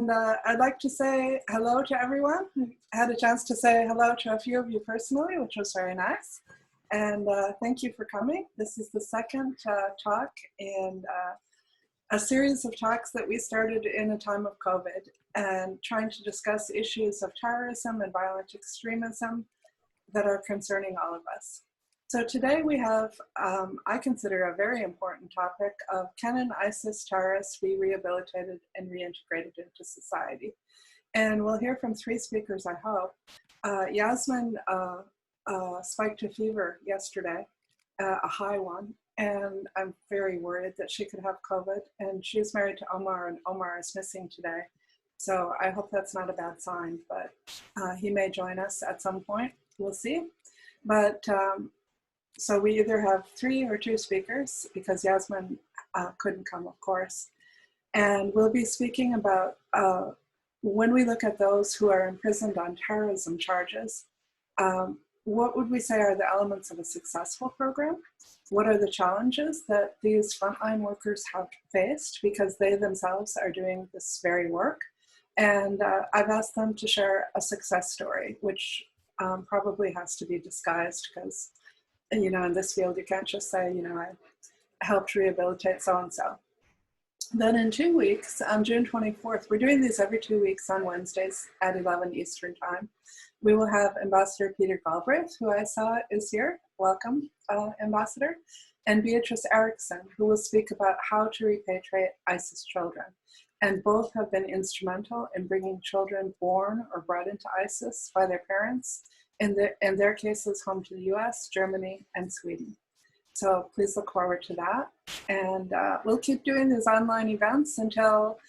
And I'd like to say hello to everyone. I had a chance to say hello to a few of you personally, which was very nice. And thank you for coming. This is the second talk in a series of talks that we started in a time of COVID and trying to discuss issues of terrorism and violent extremism that are concerning all of us. So today we have, I consider a very important topic of can an ISIS terrorist be rehabilitated and reintegrated into society? And we'll hear from three speakers, I hope. Yasmin spiked a fever yesterday, a high one, and I'm very worried that she could have COVID. And she's married to Omar, and Omar is missing today. So I hope that's not a bad sign, but he may join us at some point. We'll see. But so we either have 3 or 2 speakers because Yasmin couldn't come, of course. And we'll be speaking about when we look at those who are imprisoned on terrorism charges, what would we say are the elements of a successful program? What are the challenges that these frontline workers have faced because they themselves are doing this very work? And I've asked them to share a success story, which probably has to be disguised because, you know, in this field, you can't just say, you know, I helped rehabilitate so-and-so. Then in 2 weeks, on June 24th, we're doing these every 2 weeks on Wednesdays at 11 Eastern time. We will have Ambassador Peter Galbraith, who I saw is here. Welcome, Ambassador. And Beatrice Erickson, who will speak about how to repatriate ISIS children. And both have been instrumental in bringing children born or brought into ISIS by their parents, in their cases home to the US, Germany, and Sweden. So please look forward to that. And we'll keep doing these online events until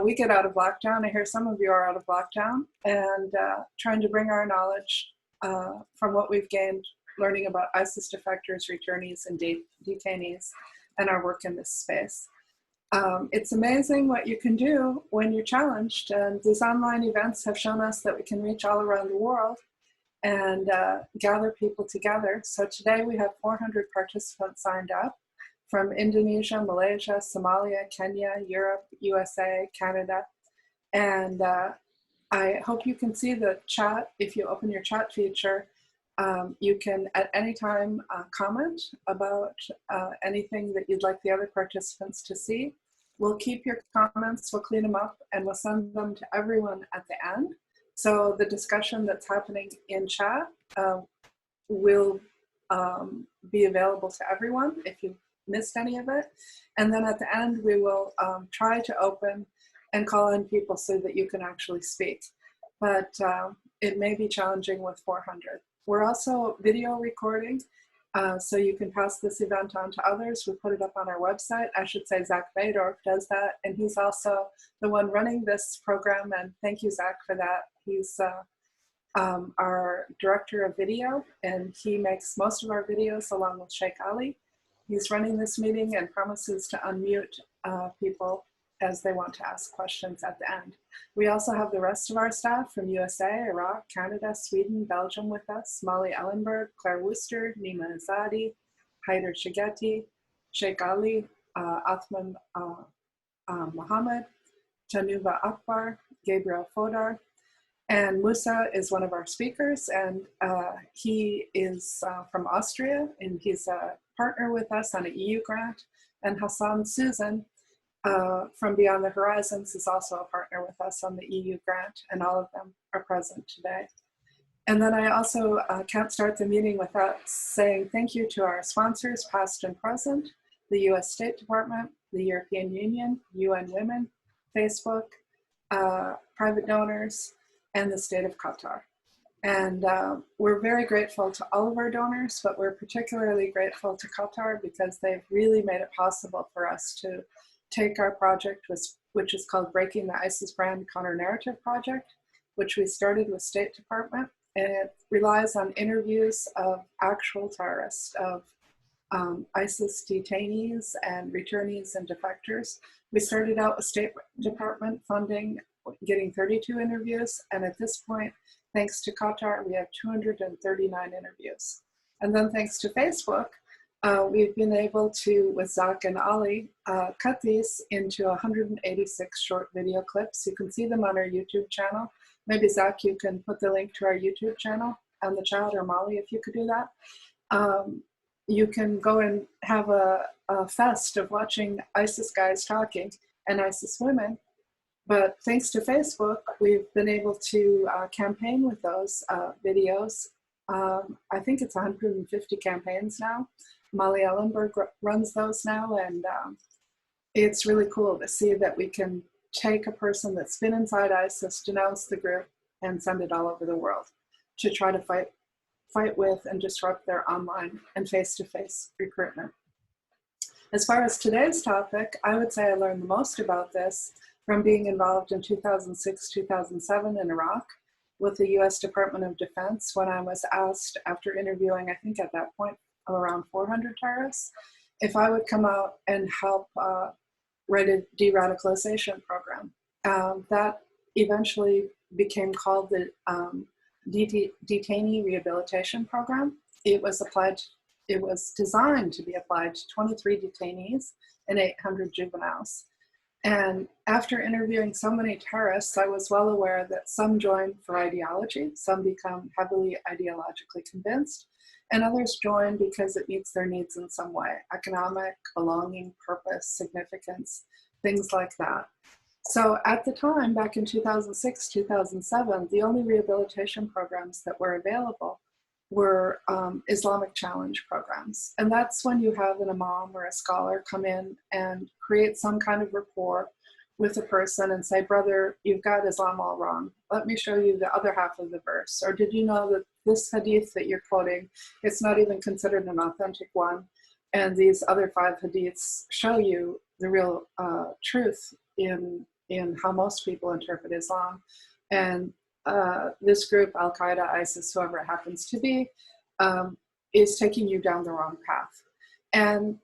we get out of lockdown. I hear some of you are out of lockdown, and trying to bring our knowledge from what we've gained learning about ISIS defectors, returnees, and detainees, and our work in this space. It's amazing what you can do when you're challenged, and these online events have shown us that we can reach all around the world and gather people together. So today we have 400 participants signed up from Indonesia, Malaysia, Somalia, Kenya, Europe, USA, Canada. And I hope you can see the chat. If you open your chat feature, you can at any time comment about anything that you'd like the other participants to see. We'll keep your comments, we'll clean them up, and we'll send them to everyone at the end. So the discussion that's happening in chat will be available to everyone if you missed any of it. And then at the end, we will try to open and call in people so that you can actually speak. But it may be challenging with 400. We're also video recording, so you can pass this event on to others. We put it up on our website. I should say Zach Baydorf does that, and he's also the one running this program, and thank you, Zach, for that. He's our director of video, and he makes most of our videos along with Sheikh Ali. He's running this meeting and promises to unmute people as they want to ask questions at the end. We also have the rest of our staff from USA, Iraq, Canada, Sweden, Belgium with us: Molly Ellenberg, Claire Worcester, Nima Azadi, Haider Shigeti, Sheikh Ali, Athman Mohammed, Tanuva Akbar, Gabriel Fodar, and Musa is one of our speakers, and he is from Austria, and he's a partner with us on an EU grant. And Hassan Susan from Beyond the Horizons is also a partner with us on the EU grant, and all of them are present today. And then I also can't start the meeting without saying thank you to our sponsors, past and present: the US State Department, the European Union, UN Women, Facebook, private donors, and the state of Qatar. And we're very grateful to all of our donors, but we're particularly grateful to Qatar because they've really made it possible for us to take our project, which is called Breaking the ISIS Brand Counter-Narrative Project, which we started with State Department, and it relies on interviews of actual terrorists, of ISIS detainees and returnees and defectors. We started out with State Department funding, getting 32 interviews, and at this point, thanks to Qatar, we have 239 interviews. And then thanks to Facebook, We've been able to, with Zach and Ali, cut these into 186 short video clips. You can see them on our YouTube channel. Maybe Zach, you can put the link to our YouTube channel on the chat, or Molly, if you could do that. You can go and have a fest of watching ISIS guys talking and ISIS women. But thanks to Facebook, we've been able to campaign with those videos. I think it's 150 campaigns now. Molly Ellenberg runs those now, and it's really cool to see that we can take a person that's been inside ISIS, denounce the group, and send it all over the world to try to fight with and disrupt their online and face-to-face recruitment. As far as today's topic, I would say I learned the most about this from being involved in 2006-2007 in Iraq with the US Department of Defense, when I was asked, after interviewing, I think at that point, around 400 terrorists, if I would come out and help write a de-radicalization program. That eventually became called the Detainee Rehabilitation Program. It was designed to be applied to 23 detainees and 800 juveniles. And after interviewing so many terrorists, I was well aware that some join for ideology, some become heavily ideologically convinced, and others join because it meets their needs in some way: economic, belonging, purpose, significance, things like that. So at the time, back in 2006, 2007, the only rehabilitation programs that were available were Islamic challenge programs. And that's when you have an imam or a scholar come in and create some kind of rapport with a person and say, brother, you've got Islam all wrong. Let me show you the other half of the verse. Or did you know that this hadith that you're quoting, it's not even considered an authentic one, and these other 5 hadiths show you the real truth in how most people interpret Islam. And this group, Al-Qaeda, ISIS, whoever it happens to be, is taking you down the wrong path. And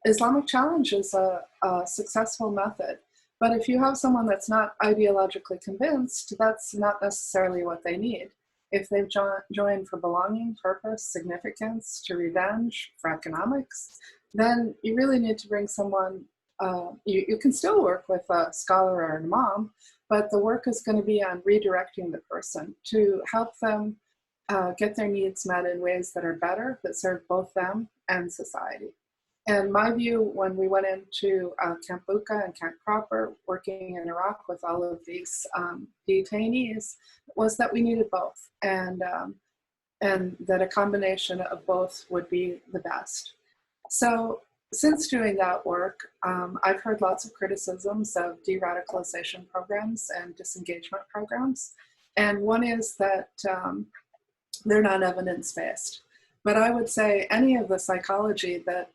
Islamic challenge is a successful method. But if you have someone that's not ideologically convinced, that's not necessarily what they need. If they've joined for belonging, purpose, significance, to revenge, for economics, then you really need to bring someone. You can still work with a scholar or an imam, but the work is going to be on redirecting the person to help them get their needs met in ways that are better, that serve both them and society. And my view, when we went into Camp Bucca and Camp Cropper, working in Iraq with all of these detainees, was that we needed both, and that a combination of both would be the best. So since doing that work, I've heard lots of criticisms of de-radicalization programs and disengagement programs. And one is that they're not evidence-based. But I would say any of the psychology that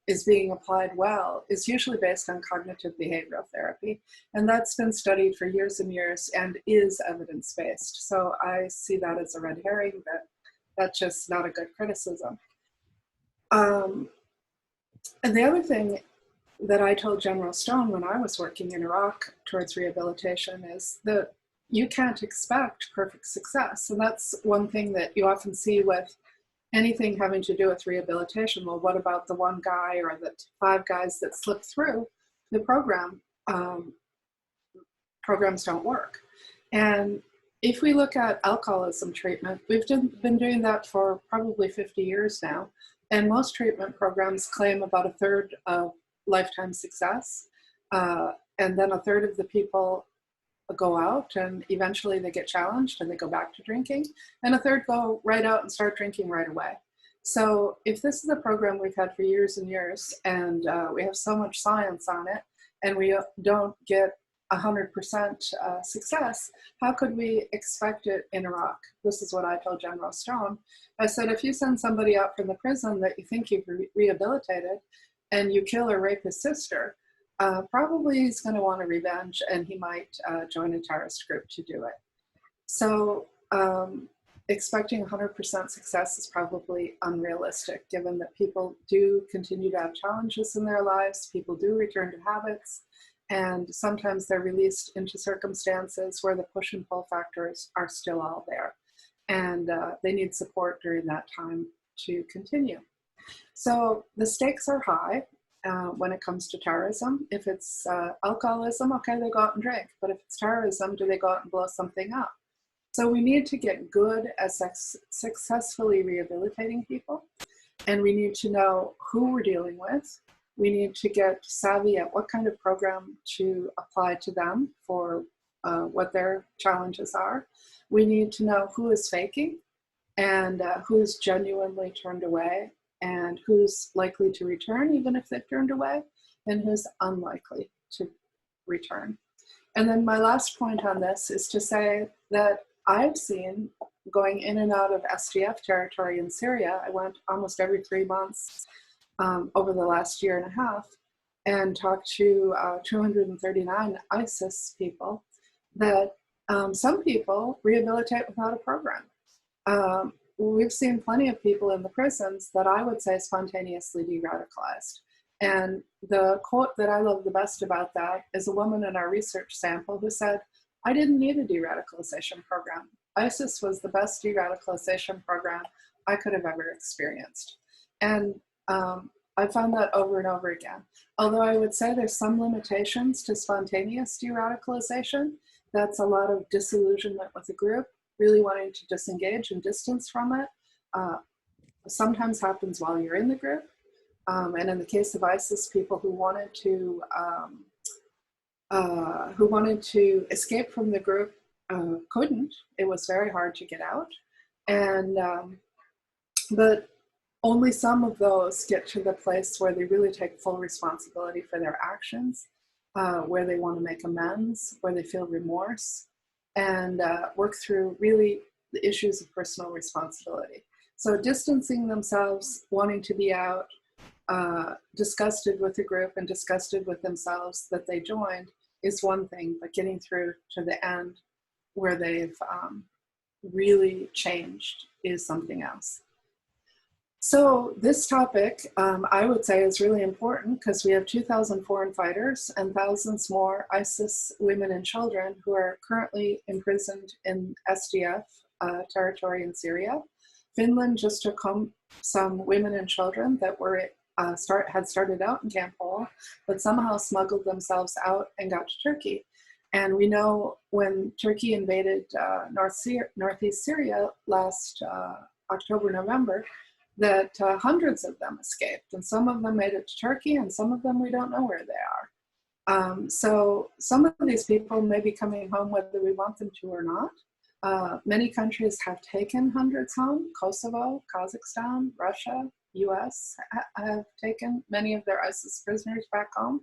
is being applied well is usually based on cognitive behavioral therapy. And that's been studied for years and years and is evidence-based. So I see that as a red herring, that's just not a good criticism. And the other thing that I told General Stone when I was working in Iraq towards rehabilitation is that you can't expect perfect success. And that's one thing that you often see with anything having to do with rehabilitation. Well, what about the one guy or the 5 guys that slip through the program? Programs don't work. And if we look at alcoholism treatment, we've been doing that for probably 50 years now. And most treatment programs claim about 1/3 of lifetime success. And then 1/3 of the people go out and eventually they get challenged and they go back to drinking. And 1/3 go right out and start drinking right away. So if this is a program we've had for years and years, and we have so much science on it, and we don't get 100% success, how could we expect it in Iraq? This is what I told General Stone. I said, if you send somebody out from the prison that you think you've rehabilitated and you kill or rape his sister, probably he's going to want a revenge, and he might join a terrorist group to do it. So expecting 100% success is probably unrealistic, given that people do continue to have challenges in their lives, people do return to habits, and sometimes they're released into circumstances where the push and pull factors are still all there. And they need support during that time to continue. So the stakes are high when it comes to terrorism. If it's alcoholism, okay, they go out and drink. But if it's terrorism, do they go out and blow something up? So we need to get good at successfully rehabilitating people. And we need to know who we're dealing with. We need to get savvy at what kind of program to apply to them for what their challenges are. We need to know who is faking and who's genuinely turned away and who's likely to return even if they've turned away and who's unlikely to return. And then my last point on this is to say that I've seen going in and out of SDF territory in Syria. I went almost every 3 months over the last year and a half and talked to 239 ISIS people that some people rehabilitate without a program. We've seen plenty of people in the prisons that I would say spontaneously de-radicalized. And the quote that I love the best about that is a woman in our research sample who said, I didn't need a de-radicalization program. ISIS was the best de-radicalization program I could have ever experienced. And I found that over and over again. Although I would say there's some limitations to spontaneous de-radicalization, that's a lot of disillusionment with the group, really wanting to disengage and distance from it. Sometimes happens while you're in the group. And in the case of ISIS, people who wanted to escape from the group couldn't. It was very hard to get out. And but only some of those get to the place where they really take full responsibility for their actions, where they want to make amends, where they feel remorse, and work through really the issues of personal responsibility. So distancing themselves, wanting to be out, disgusted with the group and disgusted with themselves that they joined is one thing, but getting through to the end where they've really changed is something else. So this topic, I would say, is really important because we have 2,000 foreign fighters and thousands more ISIS women and children who are currently imprisoned in SDF territory in Syria. Finland just took home some women and children that were had started out in Camp Hole, but somehow smuggled themselves out and got to Turkey. And we know when Turkey invaded northeast Syria last October, November, that hundreds of them escaped, and some of them made it to Turkey, and some of them we don't know where they are. So some of these people may be coming home whether we want them to or not. Many countries have taken hundreds home. Kosovo, Kazakhstan, Russia, US have taken many of their ISIS prisoners back home.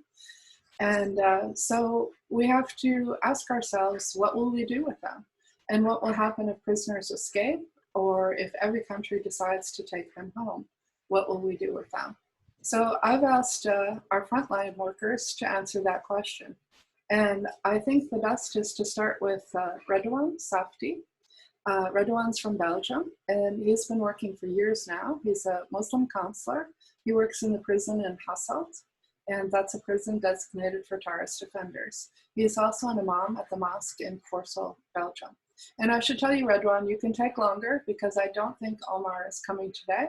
And so we have to ask ourselves, what will we do with them? And what will happen if prisoners escape? Or if every country decides to take them home, what will we do with them? So I've asked our frontline workers to answer that question. And I think the best is to start with Redwan Safti. Redwan's from Belgium, and he's been working for years now. He's a Muslim counselor. He works in the prison in Hasselt, and that's a prison designated for terrorist offenders. He's also an imam at the mosque in Forsel, Belgium. And I should tell you, Redwan, you can take longer because I don't think Omar is coming today.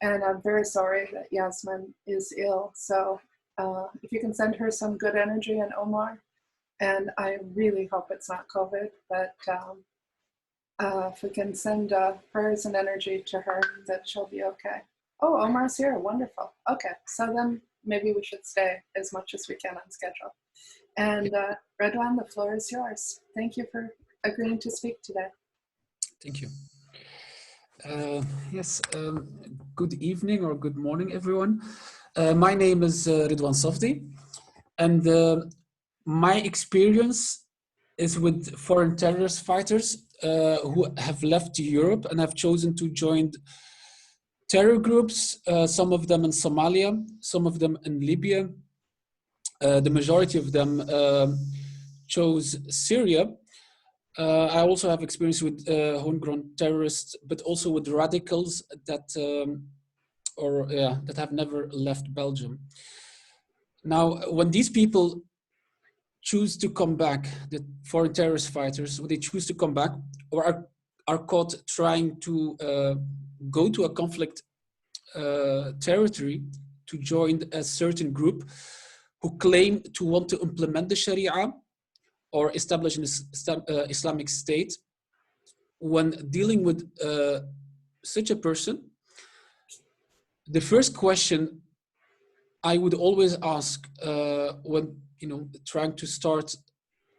And I'm very sorry that Yasmin is ill. So if you can send her some good energy and Omar, and I really hope it's not COVID, but if we can send prayers and energy to her, that she'll be okay. Oh, Omar's here, wonderful. Okay, so then maybe we should stay as much as we can on schedule. And Redwan, the floor is yours. Thank you for agreeing to speak today. Thank you. Yes, good evening or good morning, everyone. My name is Redwan Safdi, and my experience is with foreign terrorist fighters who have left Europe and have chosen to join terror groups, some of them in Somalia, some of them in Libya. The majority of them chose Syria. I also have experience with homegrown terrorists, but also with radicals that that have never left Belgium. Now, when these people choose to come back, the foreign terrorist fighters, when they choose to come back or are caught trying to go to a conflict territory to join a certain group who claim to want to implement the Sharia or establish an Islamic State. When dealing with such a person, the first question I would always ask when trying to start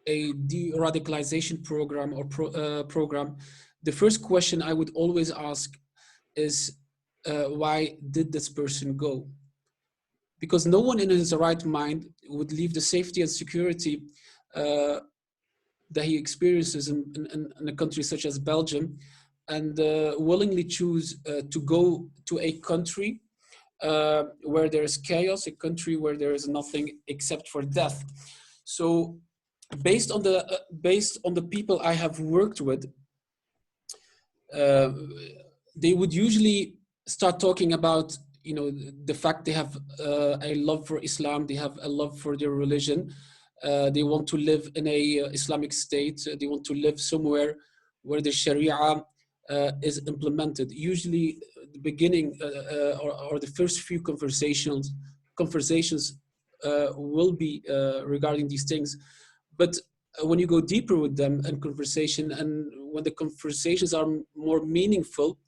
a de-radicalization program or program, the first question I would always ask is why did this person go? Because no one in his right mind would leave the safety and security that he experiences in a country such as Belgium and willingly choose to go to a country where there is chaos, a country where there is nothing except for death. So based on the people I have worked with, they would usually start talking about the fact they have a love for Islam, they have a love for their religion, they want to live in a Islamic state, they want to live somewhere where the Sharia is implemented. Usually the beginning or the first few conversations will be regarding these things. But when you go deeper with them in conversation, and when the conversations are more meaningful,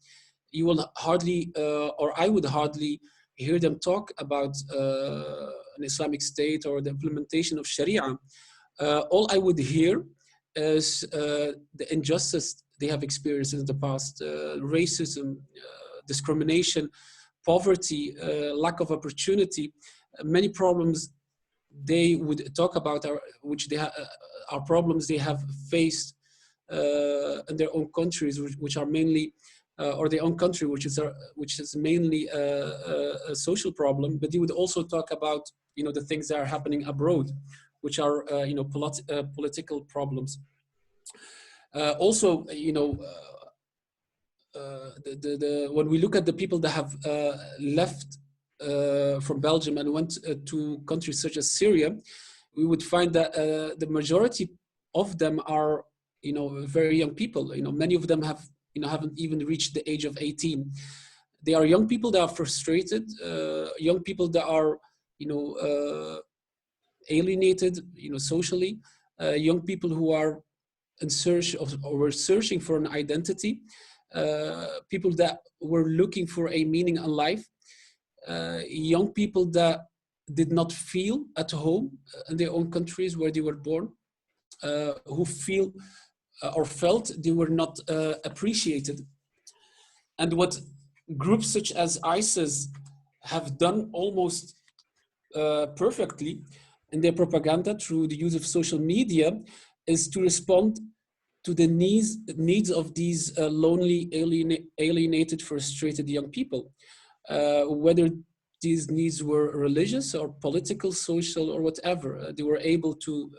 you will hardly, or I would hardly hear them talk about an Islamic State or the implementation of Sharia. All I would hear is the injustice they have experienced in the past, racism, discrimination, poverty, lack of opportunity, many problems they would talk about are problems they have faced in their own countries, which are mainly, or their own country, which is mainly a social problem. But they would also talk about the things that are happening abroad, which are political problems. Also, when we look at the people that have left from Belgium and went to countries such as Syria, we would find that the majority of them are very young people. Many of them haven't even reached the age of 18. They are young people that are frustrated, young people that are alienated socially, young people who are in search of, or were searching for an identity, people that were looking for a meaning in life, young people that did not feel at home in their own countries where they were born, who feel or felt they were not appreciated. And what groups such as ISIS have done almost perfectly in their propaganda through the use of social media is to respond to the needs of these lonely, alienated, frustrated young people, whether these needs were religious or political, social, or whatever. They were able to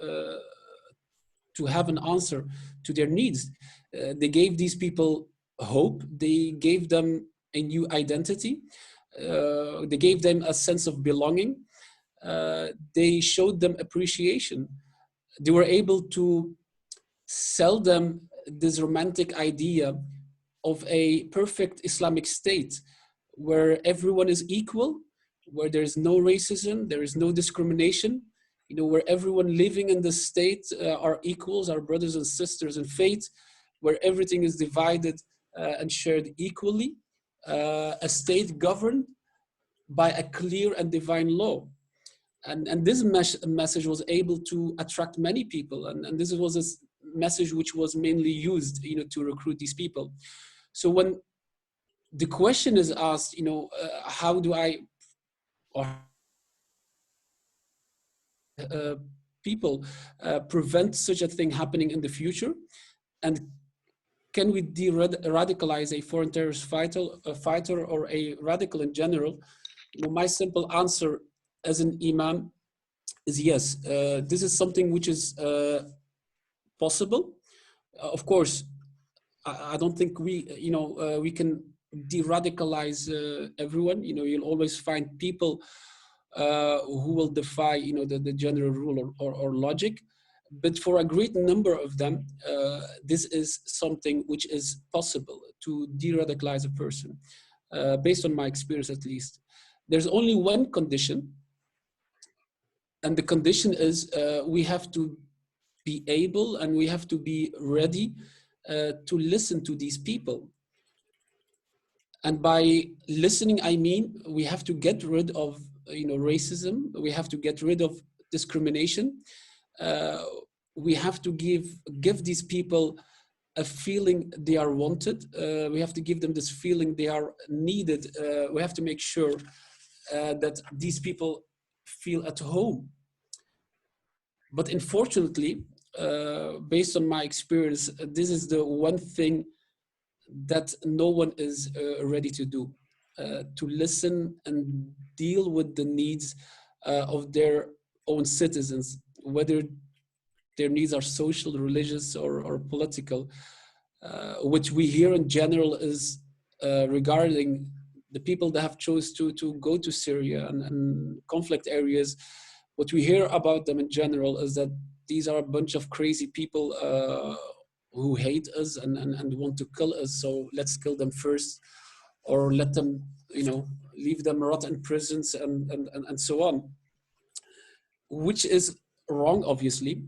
have an answer to their needs. They gave these people hope. They gave them a new identity. They gave them a sense of belonging. They showed them appreciation. They were able to sell them this romantic idea of a perfect Islamic state where everyone is equal, where there is no racism, there is no discrimination, where everyone living in the state are equals, are brothers and sisters in faith, where everything is divided and shared equally, a state governed by a clear and divine law. And this message was able to attract many people, and this was a message which was mainly used to recruit these people. So when the question is asked, how do I, or people prevent such a thing happening in the future, and can we de-radicalize a foreign terrorist fighter or a radical in general? My simple answer as an imam is yes. This is something which is possible. Of course, I don't think we can de-radicalize everyone. You'll always find people who will defy the general rule or logic. But for a great number of them, this is something which is possible to de-radicalize a person. based on my experience at least. There's only one condition, and the condition is we have to be able and we have to be ready to listen to these people. And by listening, I mean we have to get rid of racism. We have to get rid of discrimination. We have to give these people a feeling they are wanted. We have to give them this feeling they are needed. We have to make sure that these people feel at home. But unfortunately, based on my experience, this is the one thing that no one is ready to do, to listen and deal with the needs of their own citizens, whether their needs are social, religious, or political, which we hear in general is regarding the people that have chose to go to Syria and conflict areas. What we hear about them in general is that these are a bunch of crazy people who hate us and want to kill us. So let's kill them first, or let them, leave them rot in prisons and so on, which is wrong, obviously.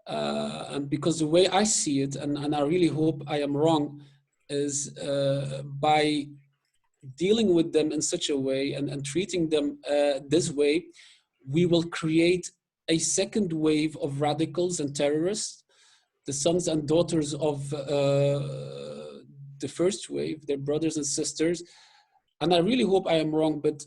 And because the way I see it, and I really hope I am wrong, is by dealing with them in such a way and treating them this way, we will create a second wave of radicals and terrorists, the sons and daughters of the first wave, their brothers and sisters. And I really hope I am wrong, but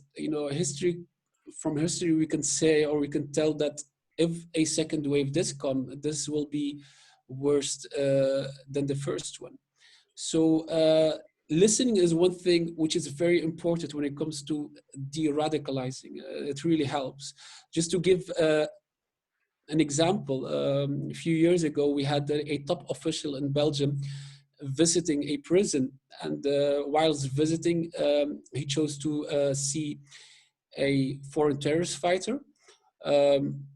from history we can say, or we can tell, that if a second wave does come, this will be worse than the first one. So listening is one thing which is very important when it comes to de-radicalizing. It really helps. Just to give an example, a few years ago, we had a top official in Belgium visiting a prison, and whilst visiting, he chose to see a foreign terrorist fighter.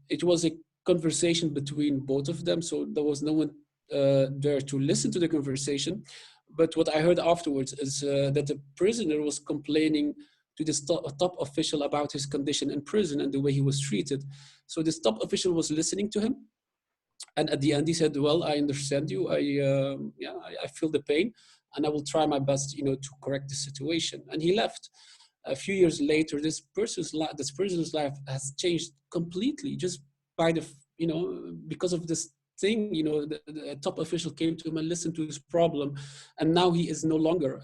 It was a conversation between both of them, so there was no one there to listen to the conversation. But what I heard afterwards is that the prisoner was complaining to this top official about his condition in prison and the way he was treated. So this top official was listening to him, and at the end he said, "Well, I understand you. I feel the pain, and I will try my best, to correct the situation." And he left. A few years later, this person's life has changed completely, just by because of this thing. The top official came to him and listened to his problem, and now he is no longer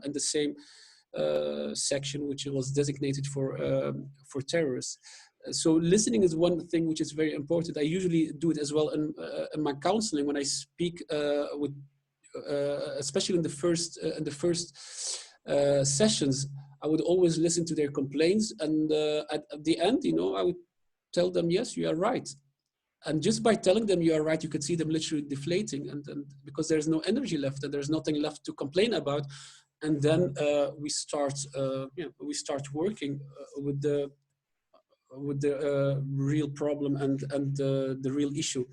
in the same section which was designated for terrorists. So listening is one thing which is very important. I usually do it as well in my counseling when I speak with, especially in the first sessions. I would always listen to their complaints, and at the end, I would tell them, "Yes, you are right." And just by telling them you are right, you could see them literally deflating, and because there's no energy left and there's nothing left to complain about. And then we start working with the real problem and the real issue.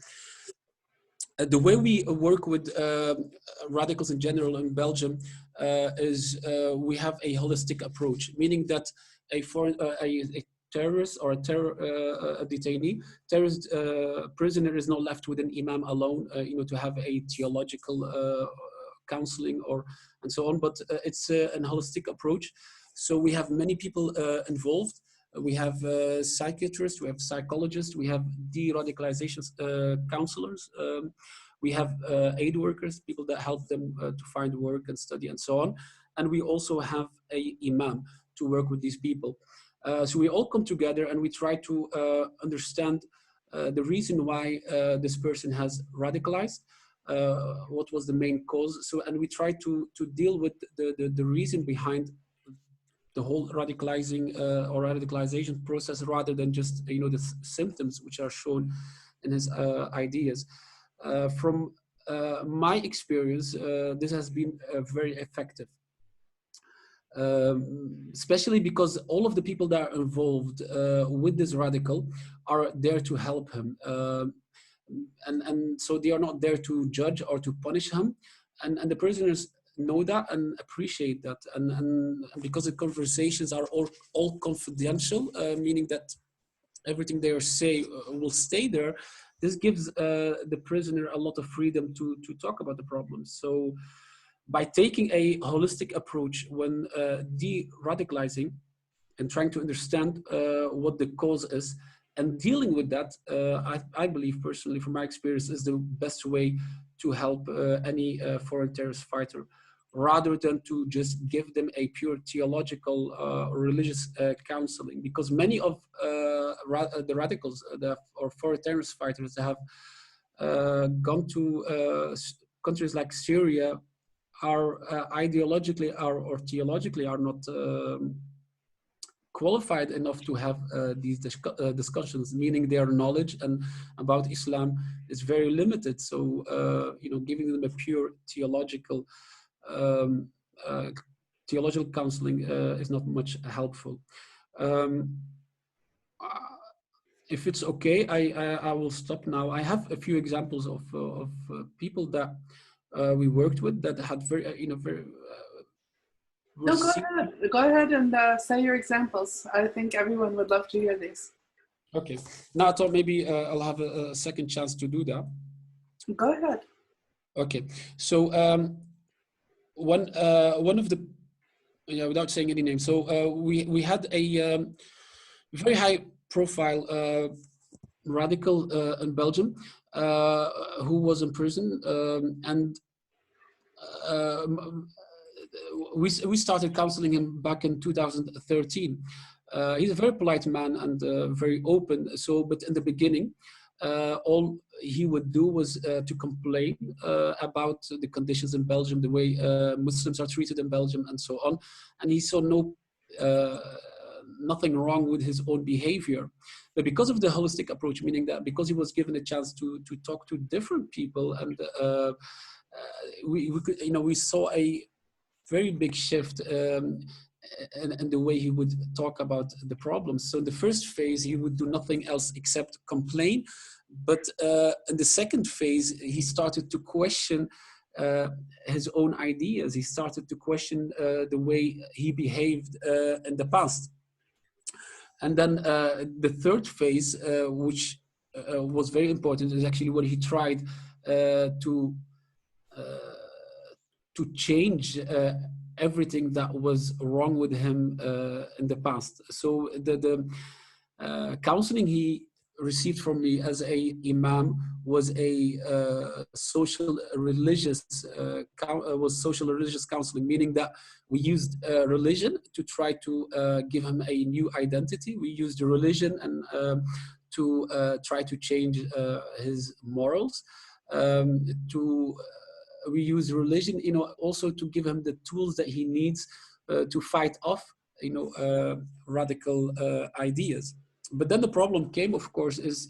The way we work with radicals in general in Belgium is we have a holistic approach, meaning that a terrorist or a detainee, terrorist prisoner is not left with an imam alone, to have a theological counseling and so on, but it's a holistic approach. So we have many people involved. We have psychiatrists, we have psychologists, we have de-radicalization counselors, we have aid workers, people that help them to find work and study and so on. And we also have a imam to work with these people. So we all come together and we try to understand the reason why this person has radicalized, what was the main cause. So, and we try to deal with the reason behind the whole radicalizing or radicalization process, rather than just the symptoms which are shown in his ideas. From my experience, this has been very effective, especially because all of the people that are involved with this radical are there to help him, and so they are not there to judge or to punish him, and the prisoners know that and appreciate that. And because the conversations are all confidential, meaning that everything they say will stay there, this gives the prisoner a lot of freedom to talk about the problems. So by taking a holistic approach when de-radicalizing and trying to understand what the cause is and dealing with that, I believe personally, from my experience, is the best way to help any foreign terrorist fighter, rather than to just give them a pure theological religious counseling. Because many of the radicals or foreign terrorist fighters that have gone to countries like Syria are ideologically or theologically are not qualified enough to have these discussions, meaning their knowledge and about Islam is very limited. So, giving them a pure theological theological counseling is not much helpful. If it's okay, I will stop now. I have a few examples of people that we worked with that had very. No, go ahead. Go ahead and say your examples. I think everyone would love to hear these. Okay. Now I thought maybe I'll have a second chance to do that. Go ahead. Okay. So one of the, without saying any names. So we had a very high profile radical in Belgium who was in prison, and we started counseling him back in 2013. He's a very polite man and very open. So, but in the beginning, all he would do was to complain about the conditions in Belgium, the way Muslims are treated in Belgium, and so on. And he saw nothing wrong with his own behavior. But because of the holistic approach, meaning that because he was given a chance to talk to different people, and we saw a very big shift in the way he would talk about the problems. So in the first phase, he would do nothing else except complain. But in the second phase, he started to question his own ideas. He started to question the way he behaved in the past. And then the third phase, which was very important, is actually when he tried to change everything that was wrong with him in the past. So the counseling he received from me as a imam was a social religious counseling, meaning that we used religion to try to give him a new identity. We used religion and to try to change his morals. We use religion, also to give him the tools that he needs to fight off, radical ideas. But then the problem came, of course, is,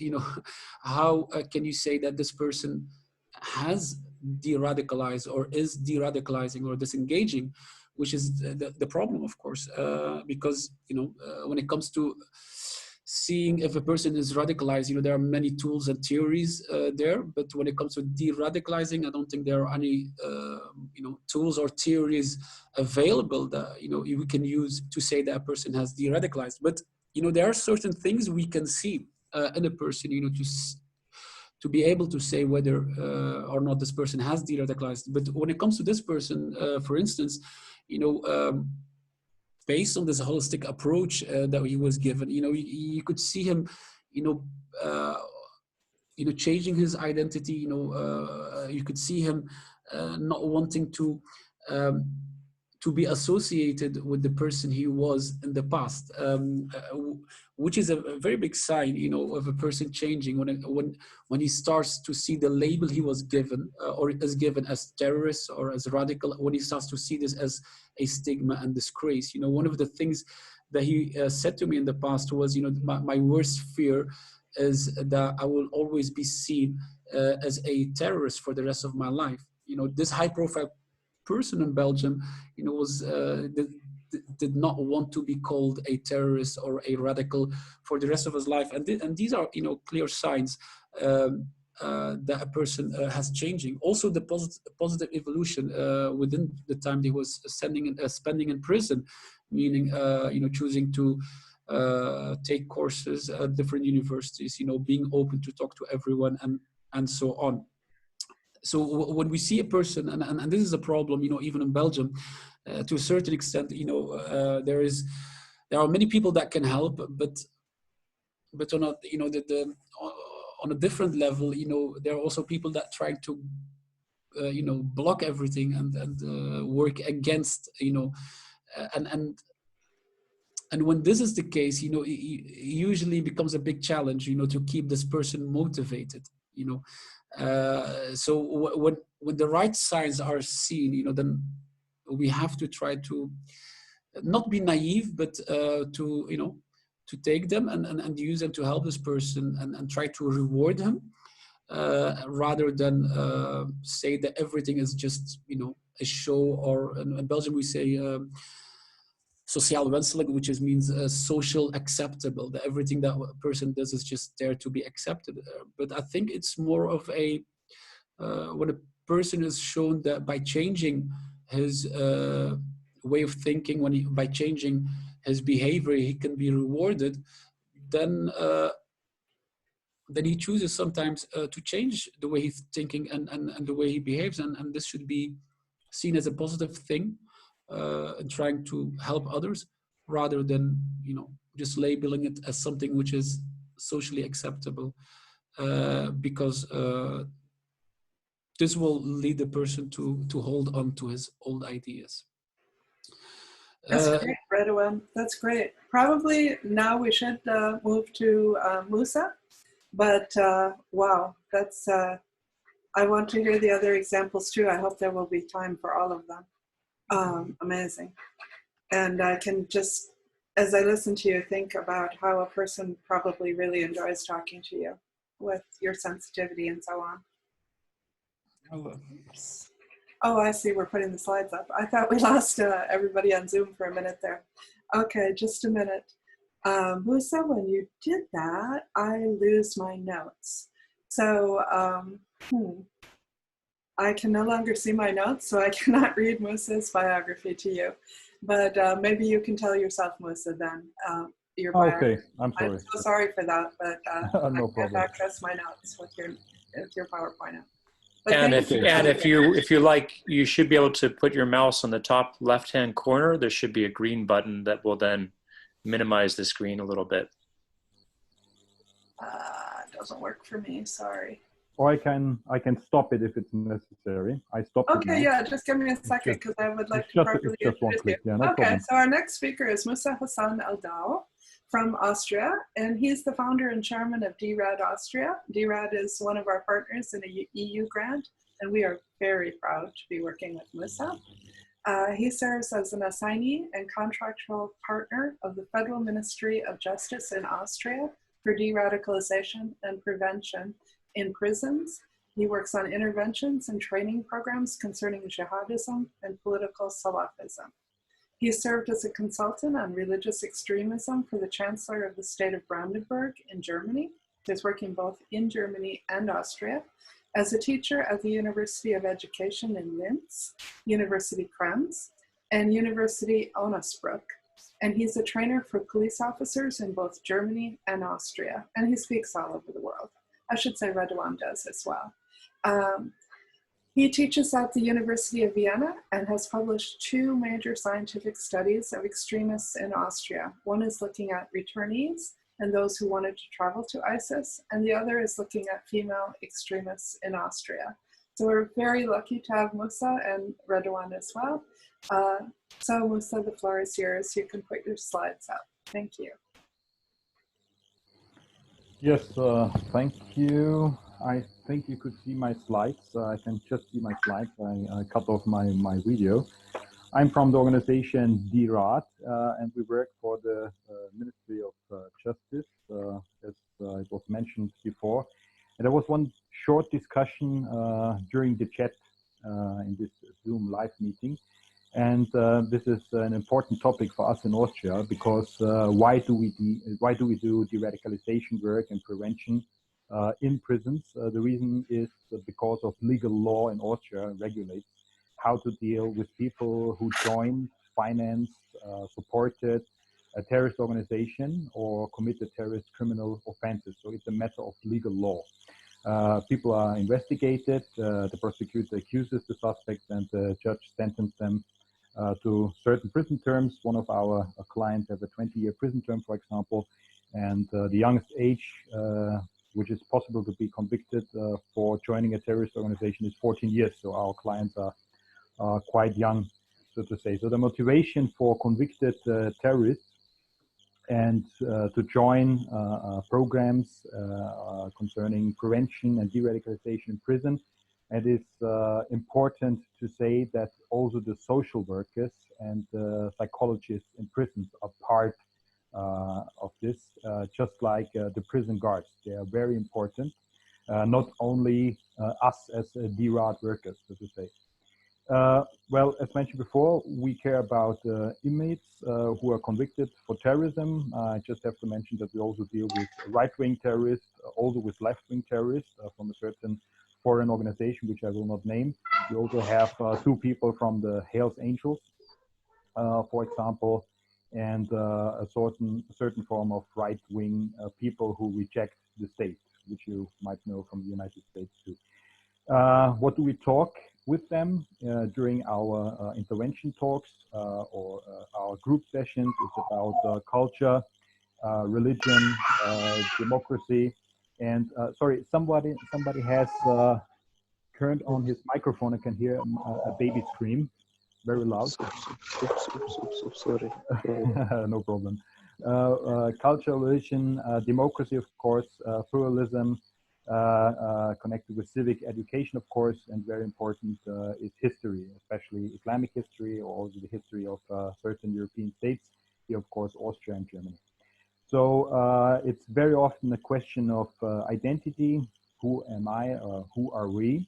how can you say that this person has de-radicalized or is de-radicalizing or disengaging, which is the problem, of course, because, when it comes to seeing if a person is radicalized, there are many tools and theories there, but when it comes to de-radicalizing, I don't think there are any, tools or theories available that, we can use to say that a person has de-radicalized. But there are certain things we can see in a person, to be able to say whether or not this person has de-radicalized. But when it comes to this person, for instance, based on this holistic approach that he was given, you could see him, changing his identity. You could see him not wanting to be associated with the person he was in the past, which is a very big sign, of a person changing when he starts to see the label he was given or is given as terrorist or as radical, when he starts to see this as a stigma and disgrace. One of the things that he said to me in the past was, my worst fear is that I will always be seen as a terrorist for the rest of my life. This high-profile person in Belgium, did not want to be called a terrorist or a radical for the rest of his life, and these are, clear signs that a person has changing. Also, the positive evolution within the time he was spending in prison, meaning choosing to take courses at different universities, being open to talk to everyone, and so on. So when we see a person, and this is a problem, even in Belgium, to a certain extent, there are many people that can help, but on a on a different level, there are also people that try to block everything and work against, and when this is the case, it usually becomes a big challenge, to keep this person motivated, so when the right signs are seen, then we have to try to not be naive, but to take them and use them to help this person and try to reward him, rather than say that everything is just a show, or in Belgium we say sociaal wenselijk, which means social acceptable, that everything that a person does is just there to be accepted. But I think it's more of a when a person is shown that by changing his way of thinking, by changing his behavior, he can be rewarded, then he chooses sometimes to change the way he's thinking and the way he behaves, and this should be seen as a positive thing, and trying to help others, rather than just labeling it as something which is socially acceptable, because this will lead the person to hold on to his old ideas. That's great, Redwan. That's great. Probably now we should move to Musa, but wow, that's. I want to hear the other examples too. I hope there will be time for all of them. Amazing. And I can just, as I listen to you, think about how a person probably really enjoys talking to you with your sensitivity and so on. Oh, I see. We're putting the slides up. I thought we lost everybody on Zoom for a minute there. Okay, just a minute. Musa, when you did that, I lose my notes. So I can no longer see my notes, so I cannot read Musa's biography to you. But maybe you can tell yourself, Musa, then. Your biography. Okay, I'm sorry. I'm so sorry for that, but No I can't problem. access my notes with your PowerPoint app. And if you like, you should be able to put your mouse on the top left-hand corner. There should be a green button that will then minimize the screen a little bit. It doesn't work for me. Sorry. Or I can stop it if it's necessary. I stopped it. Okay, yeah, just give me a second because I would like to properly introduce you. Yeah, no Okay, problem. so our next speaker is Musa Hassan Eldal from Austria, and he's the founder and chairman of DRAD Austria. DRAD is one of our partners in a EU grant, and we are very proud to be working with Musa. He serves as an assignee and contractual partner of the Federal Ministry of Justice in Austria for de-radicalization and prevention in prisons. He works on interventions and training programs concerning jihadism and political Salafism. He served as a consultant on religious extremism for the Chancellor of the State of Brandenburg in Germany. He's working both in Germany and Austria, as a teacher at the University of Education in Linz, University Krems, and University Onnesbruck. And he's a trainer for police officers in both Germany and Austria, and he speaks all over the world. I should say Redwan does as well. He teaches at the University of Vienna and has published 2 major scientific studies of extremists in Austria. One is looking at returnees and those who wanted to travel to ISIS, and the other is looking at female extremists in Austria. So we're very lucky to have Musa and Redwan as well. So Musa, the floor is yours. You can put your slides up. Thank you. Yes, thank you. I think you could see my slides. I can just see my slides. I cut off my video. I'm from the organization DRAD, and we work for the Ministry of Justice, as it was mentioned before. And there was one short discussion during the chat in this Zoom live meeting. And this is an important topic for us in Austria, because why do we do de-radicalization work and prevention in prisons. The reason is because of legal law in Austria regulates how to deal with people who joined, financed, supported a terrorist organization or committed terrorist criminal offenses. So it's a matter of legal law. People are investigated, the prosecutor accuses the suspects, and the judge sentenced them to certain prison terms. One of our clients has a 20-year prison term, for example, and the youngest age which is possible to be convicted for joining a terrorist organization is 14 years. So our clients are quite young, so to say. So the motivation for convicted terrorists and to join programs concerning prevention and de-radicalization in prison. It is important to say that also the social workers and psychologists in prisons are part of this, just like the prison guards. They are very important, not only us as DRAD workers, so to say. Well, as mentioned before, we care about inmates who are convicted for terrorism. I just have to mention that we also deal with right-wing terrorists, also with left-wing terrorists from a certain foreign organization, which I will not name. We also have 2 people from the Hells Angels, for example, and a certain form of right-wing people who reject the state, which you might know from the United States too. What do we talk with them during our intervention talks or our group sessions? It's about culture, religion, democracy, and sorry, somebody has turned on his microphone. I can hear a baby scream, very loud. Oops, sorry. No problem. Culture, religion, democracy, of course, pluralism, connected with civic education, of course, and very important is history, especially Islamic history, or also the history of certain European states, here, of course, Austria and Germany. So it's very often a question of identity. Who am I, or who are we?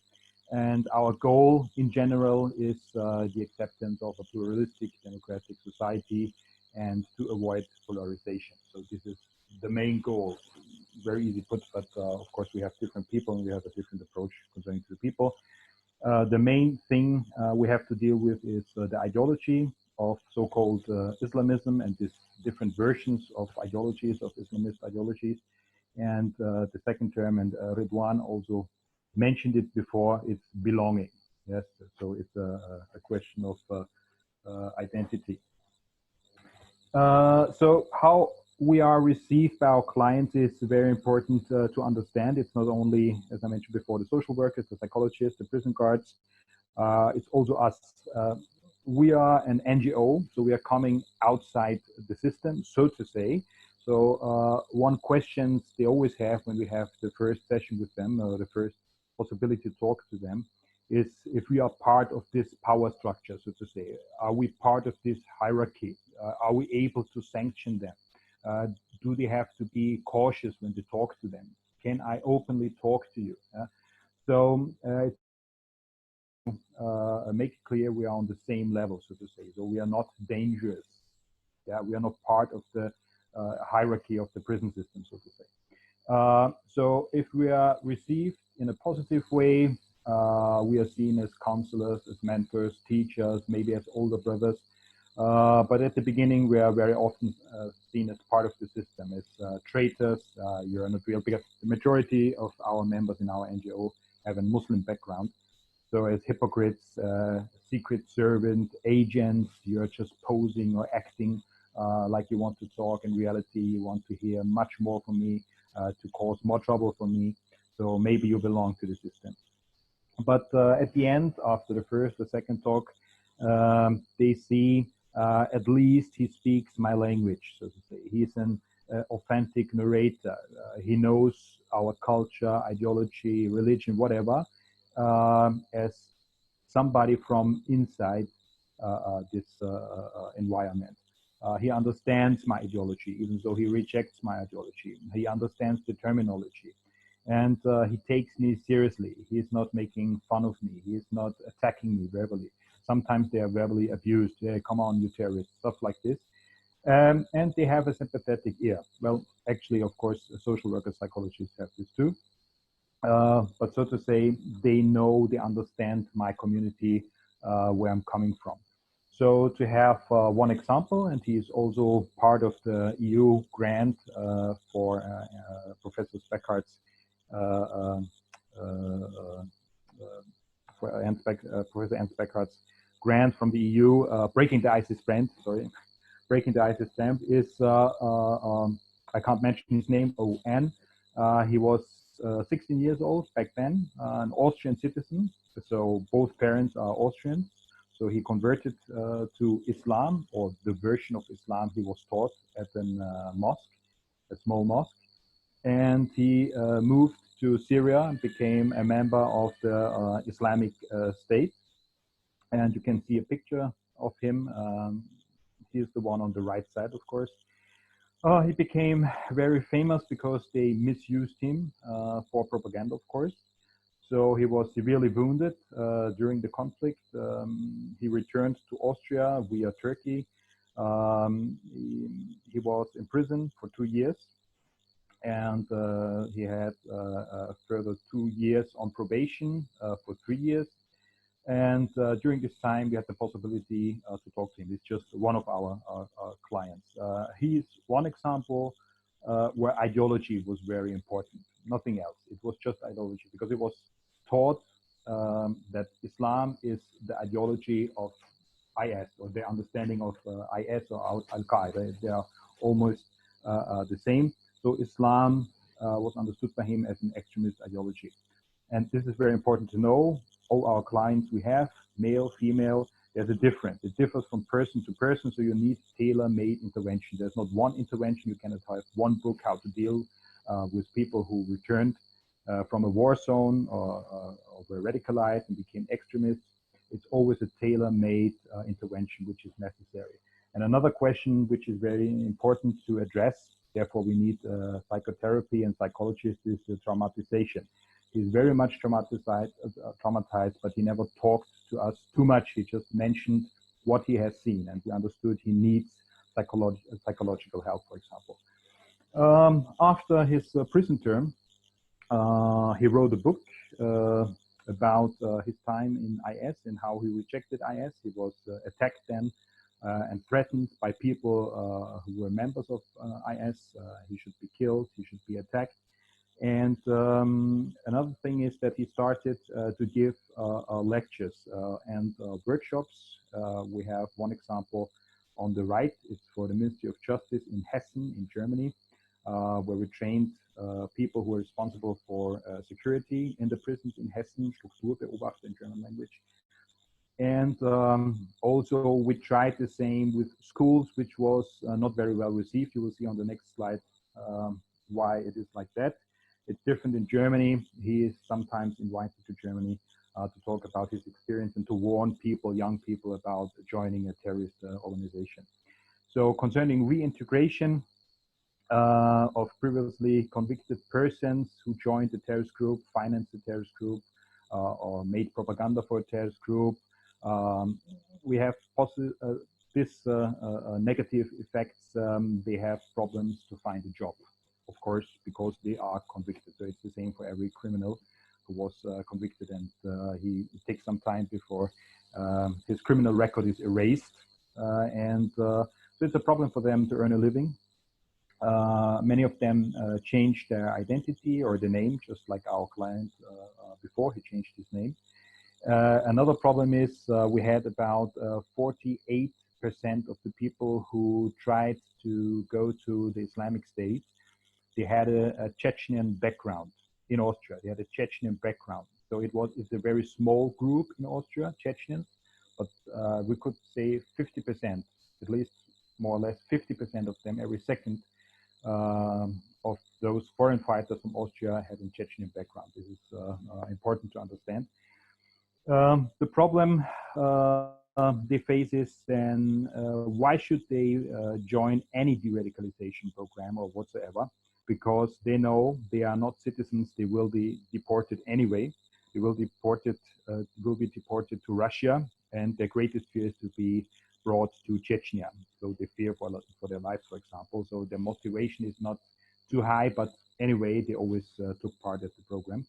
And our goal in general is the acceptance of a pluralistic democratic society and to avoid polarization. So this is the main goal. Very easy put, but of course we have different people and we have a different approach concerning the people. The main thing we have to deal with is the ideology of so-called Islamism and these different versions of ideologies, of Islamist ideologies. And the second term, and Redwan also mentioned it before, it's belonging. Yes, so it's a question of identity. So how we are received by our clients is very important to understand. It's not only, as I mentioned before, the social workers, the psychologists, the prison guards. It's also us. We are an NGO, so we are coming outside the system, so to say. So one question they always have when we have the first session with them, or the first possibility to talk to them, is if we are part of this power structure, so to say. Are we part of this hierarchy? Are we able to sanction them? Do they have to be cautious when they talk to them? Can I openly talk to you? So make it clear we are on the same level, so to say. So we are not dangerous. Yeah, we are not part of the hierarchy of the prison system, so to say. So if we are received in a positive way, we are seen as counselors, as mentors, teachers, maybe as older brothers. But at the beginning, we are very often seen as part of the system, as traitors. You're not real, because the majority of our members in our NGO have a Muslim background. So as hypocrites, secret servant, agents, you're just posing or acting like you want to talk. In reality, you want to hear much more from me, to cause more trouble for me. So maybe you belong to the system. But at the end, after the first or second talk, they see at least he speaks my language, so to say. He's an authentic narrator. He knows our culture, ideology, religion, whatever, as somebody from inside this environment. He understands my ideology, even though he rejects my ideology. He understands the terminology. And he takes me seriously. He is not making fun of me. He is not attacking me verbally. Sometimes they are verbally abused. Hey, come on, you terrorists, stuff like this. And they have a sympathetic ear. Well, actually, of course, social workers, psychologists have this too. but so to say, they know, they understand my community, where I'm coming from. So to have one example, and he's also part of the EU grant for Professor Speckhart's Professor Ernst Beckhart's grant from the EU, breaking the ISIS brand, sorry, breaking the ISIS stamp is, I can't mention his name, O.N. He was 16 years old back then, an Austrian citizen. So both parents are Austrian. So he converted to Islam, or the version of Islam he was taught at a mosque, a small mosque. And he moved to Syria and became a member of the Islamic State. And you can see a picture of him. He's the one on the right side, of course. He became very famous because they misused him for propaganda, of course. So he was severely wounded during the conflict. He returned to Austria via Turkey. He was imprisoned for 2 years, and he had a further 2 years on probation for 3 years. And during this time, we had the possibility to talk to him. He's just one of our clients. He's one example where ideology was very important, nothing else. It was just ideology, because it was taught that Islam is the ideology of IS, or the understanding of IS or Al-Qaeda. They are almost the same. So Islam was understood by him as an extremist ideology. And this is very important to know. All our clients we have, male, female, there's a difference. It differs from person to person, so you need tailor-made intervention. There's not one intervention. You cannot have one book how to deal with people who returned from a war zone or were radicalized and became extremists. It's always a tailor-made intervention which is necessary. And another question which is very important to address, therefore we need psychotherapy and psychologists, is the traumatization. He's very much traumatized, but he never talked to us too much. He just mentioned what he has seen, and we understood he needs psychological help, for example. After his prison term, he wrote a book about his time in IS and how he rejected IS. He was attacked then and threatened by people who were members of IS. He should be killed, he should be attacked. And another thing is that he started to give lectures and workshops. We have one example on the right. It's for the Ministry of Justice in Hessen in Germany, where we trained people who are responsible for security in the prisons in Hessen, Strukturbeobachter in German language. And also we tried the same with schools, which was not very well received. You will see on the next slide why it is like that. It's different in Germany. He is sometimes invited to Germany to talk about his experience and to warn people, young people, about joining a terrorist organization. So concerning reintegration of previously convicted persons who joined the terrorist group, financed the terrorist group, or made propaganda for a terrorist group, we have this negative effects. They have problems to find a job, of course, because they are convicted. So it's the same for every criminal who was convicted, and it takes some time before his criminal record is erased. So it's a problem for them to earn a living. Many of them changed their identity or the name, just like our client before, he changed his name. Another problem is we had about 48% of the people who tried to go to the Islamic State. They had a Chechenian background in Austria. They had a Chechenian background. So it's a very small group in Austria, Chechenians, but we could say 50%, at least more or less 50% of them, every second of those foreign fighters from Austria had a Chechenian background. This is important to understand. The problem they face is then why should they join any de-radicalization program or whatsoever? Because they know they are not citizens. They will be deported anyway. They will be deported to Russia, and their greatest fear is to be brought to Chechnya. So they fear for their lives, for example. So their motivation is not too high, but anyway, they always took part at the program.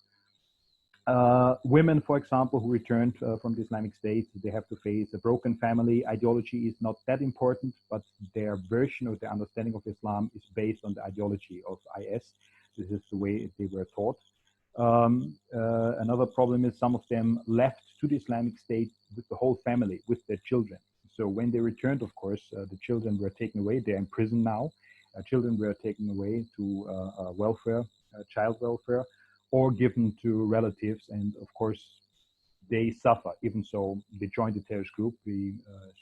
Women, for example, who returned from the Islamic State, they have to face a broken family. Ideology is not that important, but their version of their understanding of Islam is based on the ideology of IS. This is the way they were taught. Another problem is some of them left to the Islamic State with the whole family, with their children. So when they returned, of course, the children were taken away. They're in prison now. Children were taken away to welfare, child welfare, or given to relatives. And of course, they suffer, even so they joined the terrorist group. We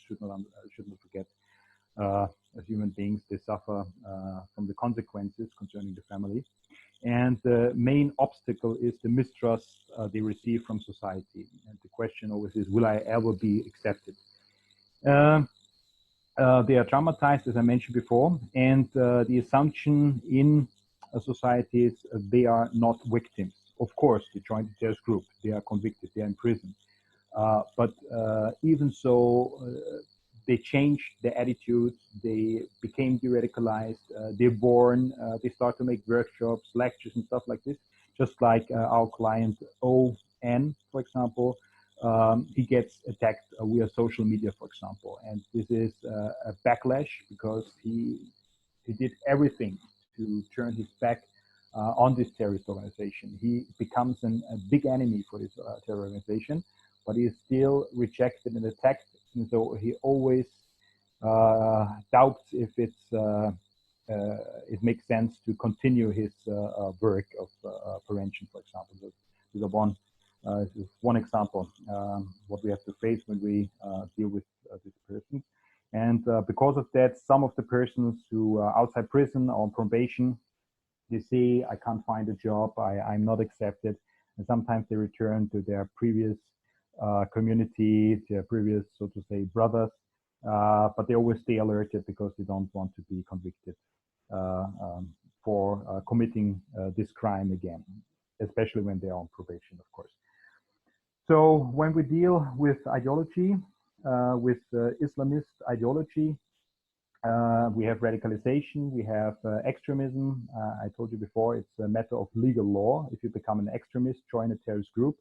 should not forget, as human beings, they suffer from the consequences concerning the family. And the main obstacle is the mistrust they receive from society. And the question always is, will I ever be accepted? They are traumatized, as I mentioned before, and the assumption in society is they are not victims. Of course, they joined the terrorist group, they are convicted, they are in prison. But even so, they changed their attitudes, they became de-radicalized, they're born, they start to make workshops, lectures and stuff like this, just like our client ON, for example. He gets attacked via social media, for example, and this is a backlash because he did everything to turn his back on this terrorist organization. He becomes a big enemy for this terror organization, but he is still rejected and attacked, and so he always doubts if it makes sense to continue his work of prevention, for example. So this is one example what we have to face when we deal with this person. And because of that, some of the persons who are outside prison or on probation, they say, I can't find a job, I'm not accepted. And sometimes they return to their previous community, their previous, so to say, brothers, but they always stay alerted because they don't want to be convicted for committing this crime again, especially when they are on probation, of course. So when we deal with ideology, with Islamist ideology, we have radicalization, we have extremism. I told you before, it's a matter of legal law. If you become an extremist, join a terrorist group,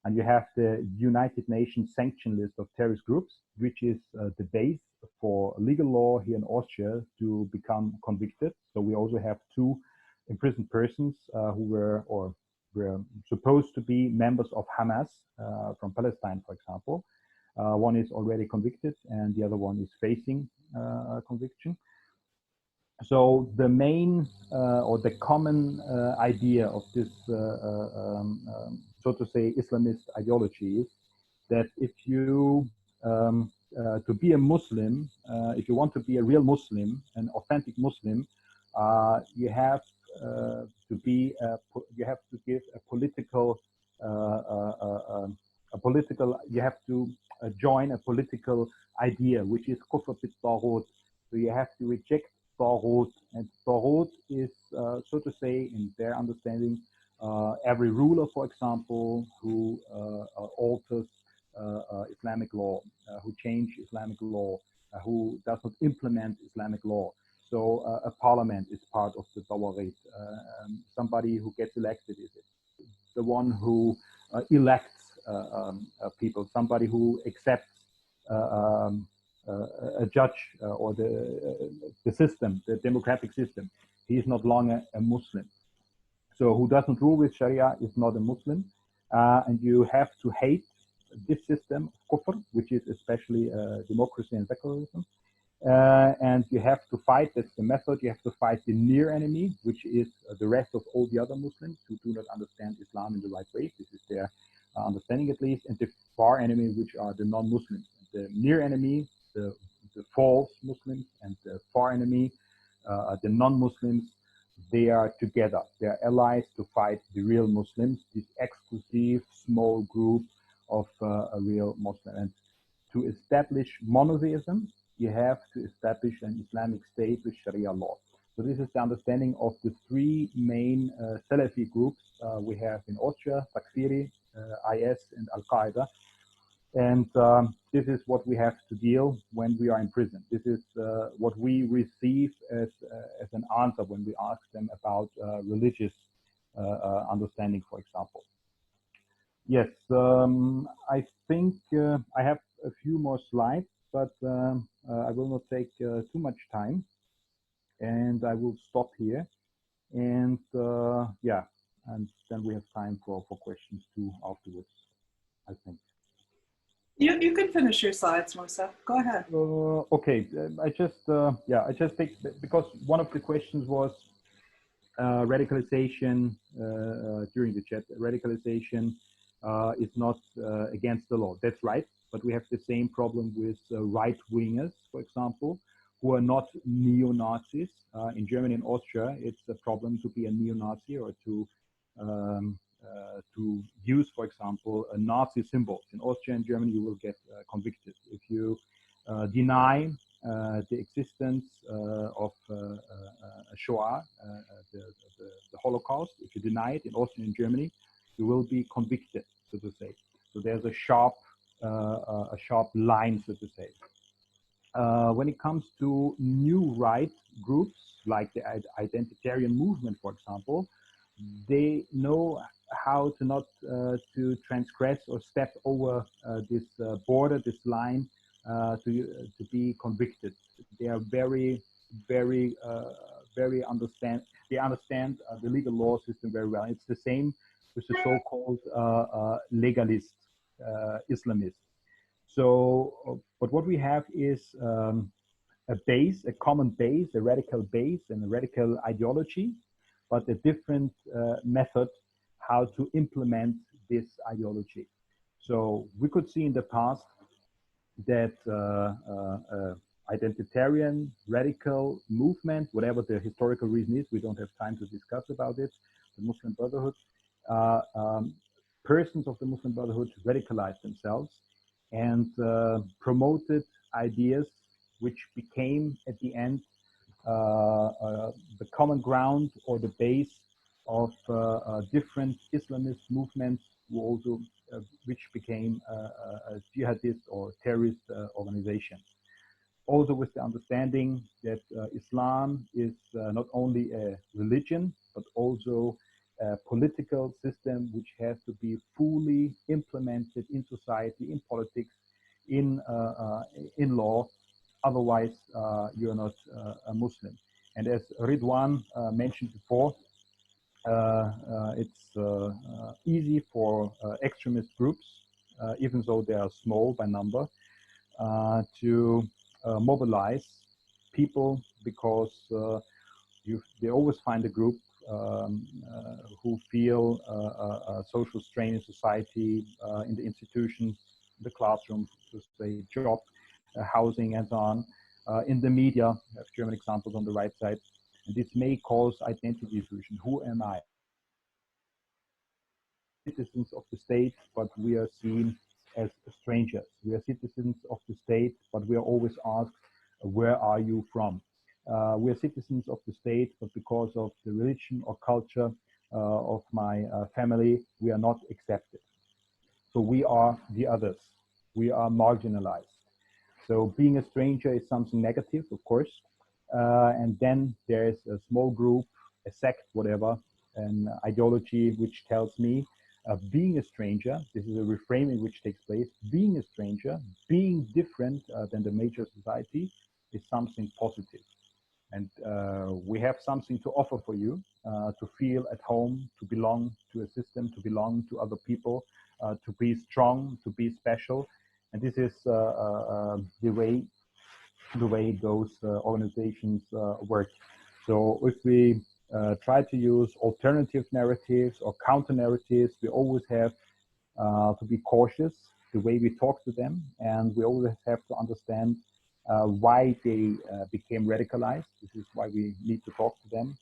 and you have the United Nations sanction list of terrorist groups, which is the base for legal law here in Austria to become convicted. So we also have 2 imprisoned persons who were supposed to be members of Hamas from Palestine, for example. One is already convicted and the other one is facing conviction. So the main or the common idea of this, so to say, Islamist ideology is that if you, to be a Muslim, if you want to be a real Muslim, an authentic Muslim, you have to be, you have to give a political, you have to join a political idea, which is kufr bit taghut. So you have to reject taghut, and taghut is, so to say, in their understanding, every ruler, for example, who alters Islamic law, who change Islamic law, who does not implement Islamic law. So a parliament is part of the tawaghut. Somebody who gets elected is the one who elects people, somebody who accepts a judge or the system, the democratic system. He is not longer a Muslim. So who doesn't rule with Sharia is not a Muslim. And you have to hate this system of kufr, which is especially democracy and secularism. And you have to fight, that's the method, you have to fight the near enemy, which is the rest of all the other Muslims who do not understand Islam in the right way. This is their understanding at least, and the far enemy, which are the non-Muslims. The near enemy, the false Muslims, and the far enemy, the non-Muslims, they are together. They are allies to fight the real Muslims, this exclusive small group of a real Muslim. And to establish monotheism, you have to establish an Islamic state with Sharia law. So this is the understanding of the 3 main Salafi groups we have in Austria: Takfiri, IS, and Al-Qaeda. And this is what we have to deal when we are in prison. This is what we receive as an answer when we ask them about religious understanding, for example. Yes, I think I have a few more slides, but I will not take too much time, and I will stop here. And yeah, and then we have time for questions too afterwards, I think. You can finish your slides, Musa. Go ahead. Okay, I just take, because one of the questions was radicalization during the chat. Radicalization is not against the law. That's right, but we have the same problem with right-wingers, for example, who are not neo-Nazis. In Germany and Austria, it's a problem to be a neo-Nazi or to use, for example, a Nazi symbols. In Austria and Germany, you will get convicted. If you deny the existence of Shoah, the Holocaust, if you deny it in Austria and Germany, you will be convicted, so to say. So there's a sharp line, so to say. When it comes to new right groups, like the identitarian movement, for example, they know how to not to transgress or step over this border, this line, to be convicted. They are very understand. They understand the legal law system very well. It's the same with the so-called legalist Islamists. So, but what we have is a base, a common base, a radical base, and a radical ideology, but a different method how to implement this ideology. So we could see in the past that identitarian radical movement, whatever the historical reason is, we don't have time to discuss about it, the Muslim Brotherhood, persons of the Muslim Brotherhood radicalized themselves and promoted ideas which became at the end the common ground or the base of different Islamist movements who also which became a jihadist or terrorist organization. Also with the understanding that Islam is not only a religion, but also a political system which has to be fully implemented in society, in politics, in law. Otherwise, you're not a Muslim. And as Redwan mentioned before, it's easy for extremist groups, even though they are small by number, to mobilize people because they always find a group who feel a social strain in society, in the institutions, the classroom, to say job, housing, and so on. In the media, we have German examples on the right side. And this may cause identity diffusion. Who am I? Citizens of the state, but we are seen as strangers. We are citizens of the state, but we are always asked, where are you from? We are citizens of the state, but because of the religion or culture of my family, we are not accepted. So we are the others. We are marginalized. So being a stranger is something negative, of course. And then there's a small group, a sect, whatever, an ideology which tells me being a stranger, this is a reframing which takes place, being a stranger, being different than the major society is something positive. And we have something to offer for you, to feel at home, to belong to a system, to belong to other people, to be strong, to be special. And this is the way those organizations work. So if we try to use alternative narratives or counter narratives, we always have to be cautious the way we talk to them, and we always have to understand why they became radicalized. This is why we need to talk to them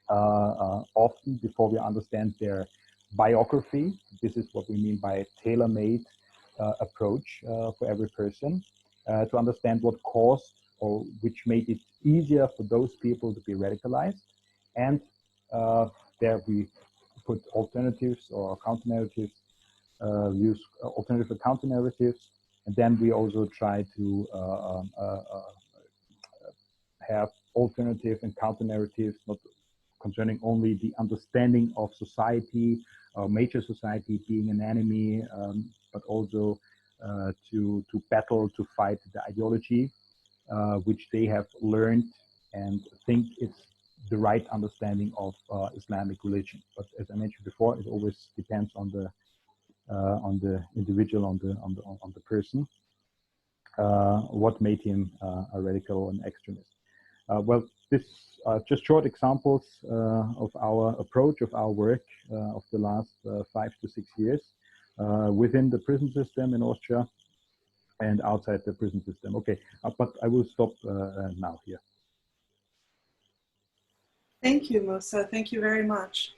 often before we understand their biography. This is what we mean by a tailor-made approach for every person, to understand what caused or which made it easier for those people to be radicalized. And there we put alternatives or counter narratives, use alternative or counter narratives. And then we also try to have alternative and counter narratives, not concerning only the understanding of society, major society being an enemy, but also to battle, to fight the ideology, which they have learned and think it's the right understanding of Islamic religion. But as I mentioned before, it always depends on the individual, on the person, what made him a radical and extremist. Well, this just short examples of our approach, of our work of the last 5 to 6 years within the prison system in Austria and outside the prison system. Okay, but I will stop now here. Thank you, Musa. Thank you very much.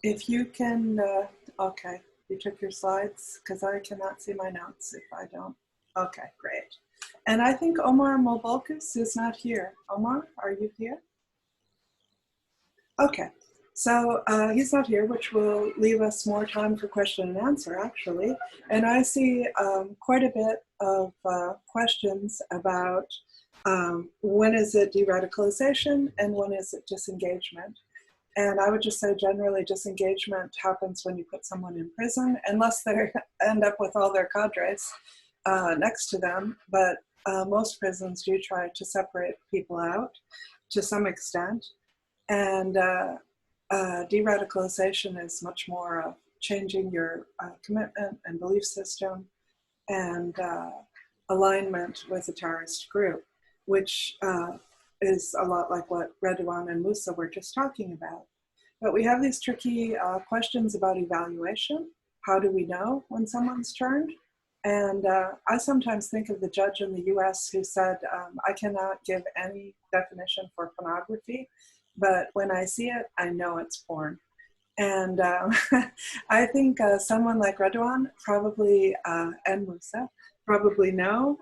If you can, okay, you took your slides because I cannot see my notes if I don't. Okay, great. And I think Omar Mobolkus is not here. Omar, are you here? Okay, so he's not here, which will leave us more time for question and answer, actually. And I see quite a bit of questions about when is it de-radicalization and when is it disengagement. And I would just say generally disengagement happens when you put someone in prison, unless they end up with all their cadres next to them. But most prisons do try to separate people out to some extent. And de-radicalization is much more of changing your commitment and belief system and alignment with a terrorist group, which is a lot like what Redwan and Musa were just talking about. But we have these tricky questions about evaluation. How do we know when someone's turned? And I sometimes think of the judge in the US who said, I cannot give any definition for pornography, but when I see it, I know it's porn. And I think someone like Redwan probably, and Musa, probably know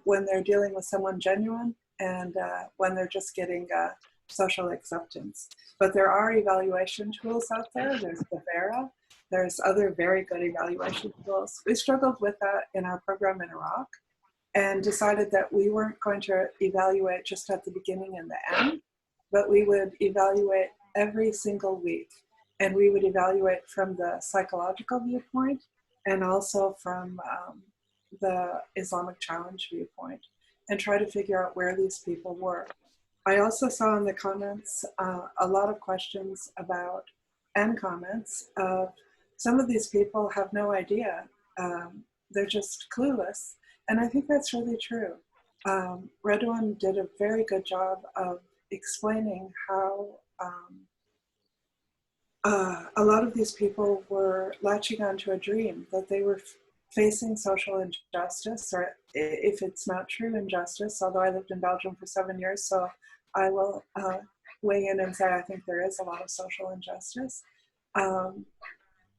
when they're dealing with someone genuine and when they're just getting social acceptance. But there are evaluation tools out there. There's the Vera. There's other very good evaluation tools. We struggled with that in our program in Iraq and decided that we weren't going to evaluate just at the beginning and the end, but we would evaluate every single week. And we would evaluate from the psychological viewpoint and also from the Islamic challenge viewpoint and try to figure out where these people were. I also saw in the comments a lot of questions about, and comments of, some of these people have no idea. They're just clueless. And I think that's really true. Redwan did a very good job of explaining how a lot of these people were latching onto a dream that they were facing social injustice, or if it's not true injustice, although I lived in Belgium for 7 years, so I will weigh in and say I think there is a lot of social injustice.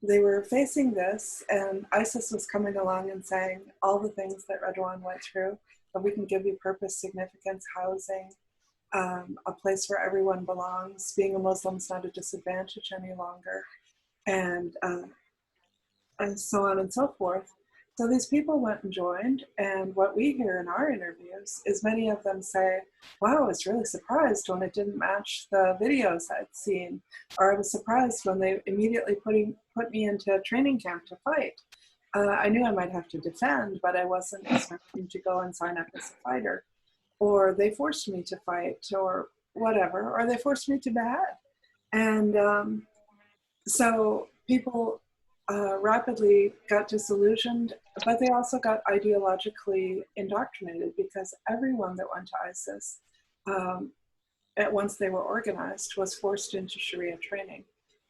They were facing this, and ISIS was coming along and saying all the things that Redwan went through, that we can give you purpose, significance, housing, a place where everyone belongs, being a Muslim is not a disadvantage any longer, and so on and so forth. So these people went and joined, and what we hear in our interviews is many of them say, wow, I was really surprised when it didn't match the videos I'd seen, or I was surprised when they immediately put me into a training camp to fight. I knew I might have to defend, but I wasn't expecting to go and sign up as a fighter. Or they forced me to fight, or whatever, or they forced me to behead. And so people rapidly got disillusioned, but they also got ideologically indoctrinated, because everyone that went to ISIS, once they were organized, was forced into Sharia training.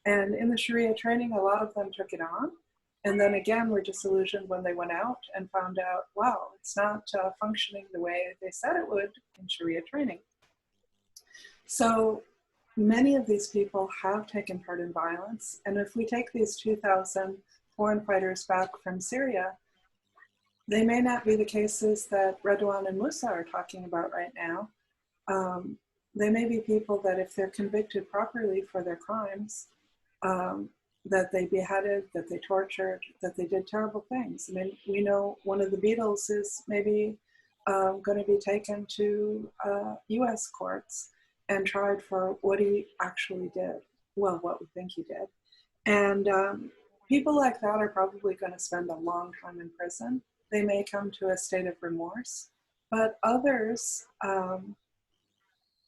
And in the Sharia training, a lot of them took it on. And then again, were disillusioned when they went out and found out, wow, it's not functioning the way they said it would in Sharia training. So many of these people have taken part in violence. And if we take these 2,000 foreign fighters back from Syria, they may not be the cases that Redwan and Musa are talking about right now. They may be people that if they're convicted properly for their crimes, that they beheaded, that they tortured, that they did terrible things. I mean, we know one of the Beatles is maybe going to be taken to US courts and tried for what he actually did. Well, what we think he did. And people like that are probably going to spend a long time in prison. They may come to a state of remorse, but others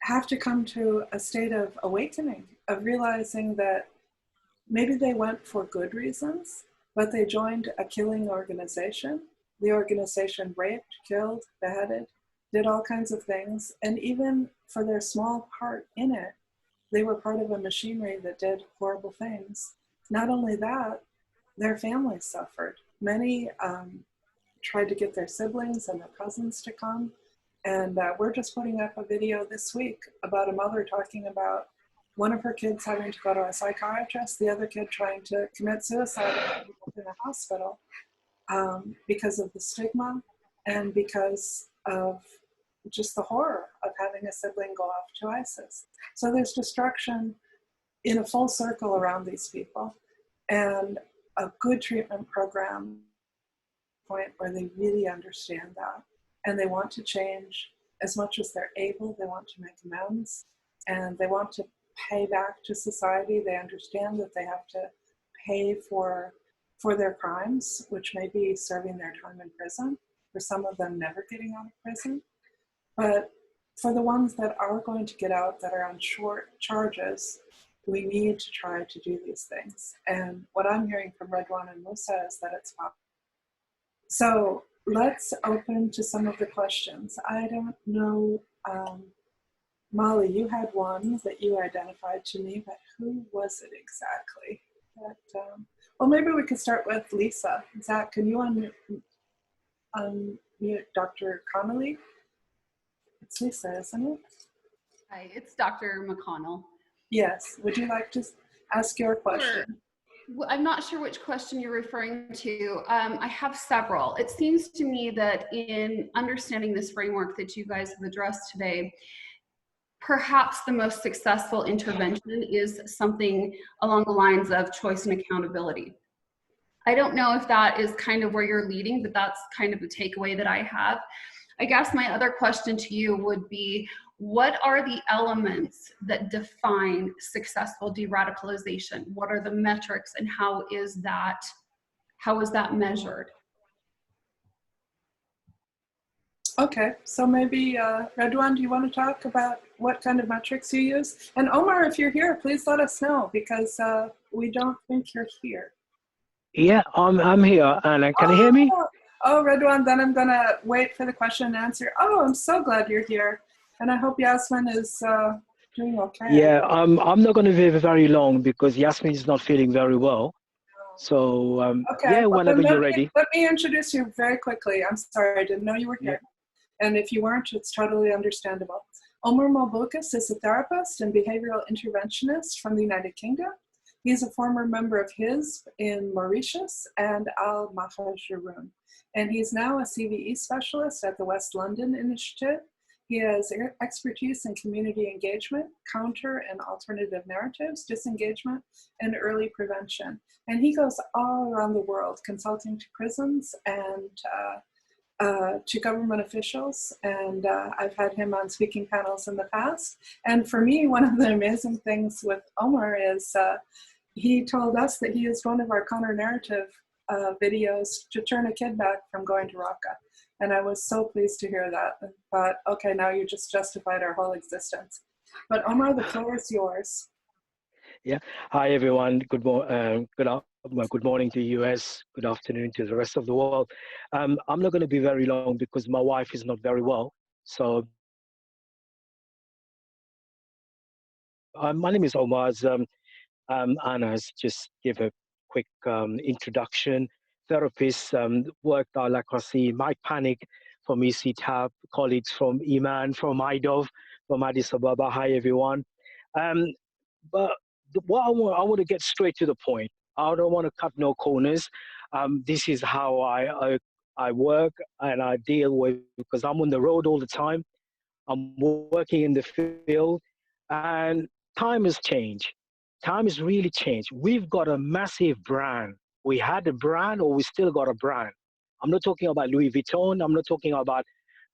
have to come to a state of awakening, of realizing that maybe they went for good reasons, but they joined a killing organization. The organization raped, killed, beheaded, did all kinds of things. And even for their small part in it, they were part of a machinery that did horrible things. Not only that, their families suffered. Many tried to get their siblings and their cousins to come. And we're just putting up a video this week about a mother talking about one of her kids having to go to a psychiatrist, the other kid trying to commit suicide in a hospital because of the stigma and because of just the horror of having a sibling go off to ISIS. So there's destruction in a full circle around these people, and a good treatment program point where they really understand that and they want to change as much as they're able. They want to make amends and they want to pay back to society. They understand that they have to pay for their crimes, which may be serving their time in prison, for some of them never getting out of prison. But for the ones that are going to get out that are on short charges, we need to try to do these things. And what I'm hearing from Redwan and Musa is that it's possible. So let's open to some of the questions. I don't know, Molly, you had one that you identified to me, but who was it exactly? But, well, maybe we could start with Lisa. Zach, can you unmute Dr. Connolly? It's Lisa, isn't it? Hi, it's Dr. McConnell. Yes. Would you like to ask your question? Sure. Well, I'm not sure which question you're referring to. I have several. It seems to me that in understanding this framework that you guys have addressed today, perhaps the most successful intervention is something along the lines of choice and accountability. I don't know if that is kind of where you're leading, but that's kind of the takeaway that I have. I guess my other question to you would be, what are the elements that define successful de-radicalization? What are the metrics and how is that measured? Okay, so maybe Redwan, do you want to talk about what kind of metrics you use? And Omar, if you're here, please let us know because we don't think you're here. Yeah, I'm here, and can you hear me? Oh, Redwan, then I'm gonna wait for the question and answer. Oh, I'm so glad you're here. And I hope Yasmin is doing okay. Yeah, I'm not going to be very long because Yasmin is not feeling very well. So okay, yeah, well, whenever you're ready. Let me introduce you very quickly. I'm sorry, I didn't know you were here. Yeah. And if you weren't, it's totally understandable. Omar Malboukas is a therapist and behavioral interventionist from the United Kingdom. He's a former member of HISB in Mauritius and Al Mahajirun. And he's now a CVE specialist at the West London Initiative. He has expertise in community engagement, counter and alternative narratives, disengagement, and early prevention. And he goes all around the world consulting to prisons and to government officials. And I've had him on speaking panels in the past. And for me, one of the amazing things with Omar is he told us that he used one of our counter-narrative videos to turn a kid back from going to Raqqa. And I was so pleased to hear that. I thought, okay, now you just justified our whole existence. But Omar, the floor is yours. Yeah. Hi, everyone. Good morning to US. Good afternoon to the rest of the world. I'm not going to be very long because my wife is not very well. So my name is Omar. Anna's just give a quick introduction. Therapist, worked at La Crosse, Mike Panic from ECTAP, colleagues from Iman, from IDOV, from Addis Ababa. Hi, everyone. But what I want to get straight to the point. I don't want to cut no corners. This is how I work and I deal with, because I'm on the road all the time. I'm working in the field, and time has changed. Time has really changed. We've got a massive brand. We had a brand, or we still got a brand. I'm not talking about Louis Vuitton. I'm not talking about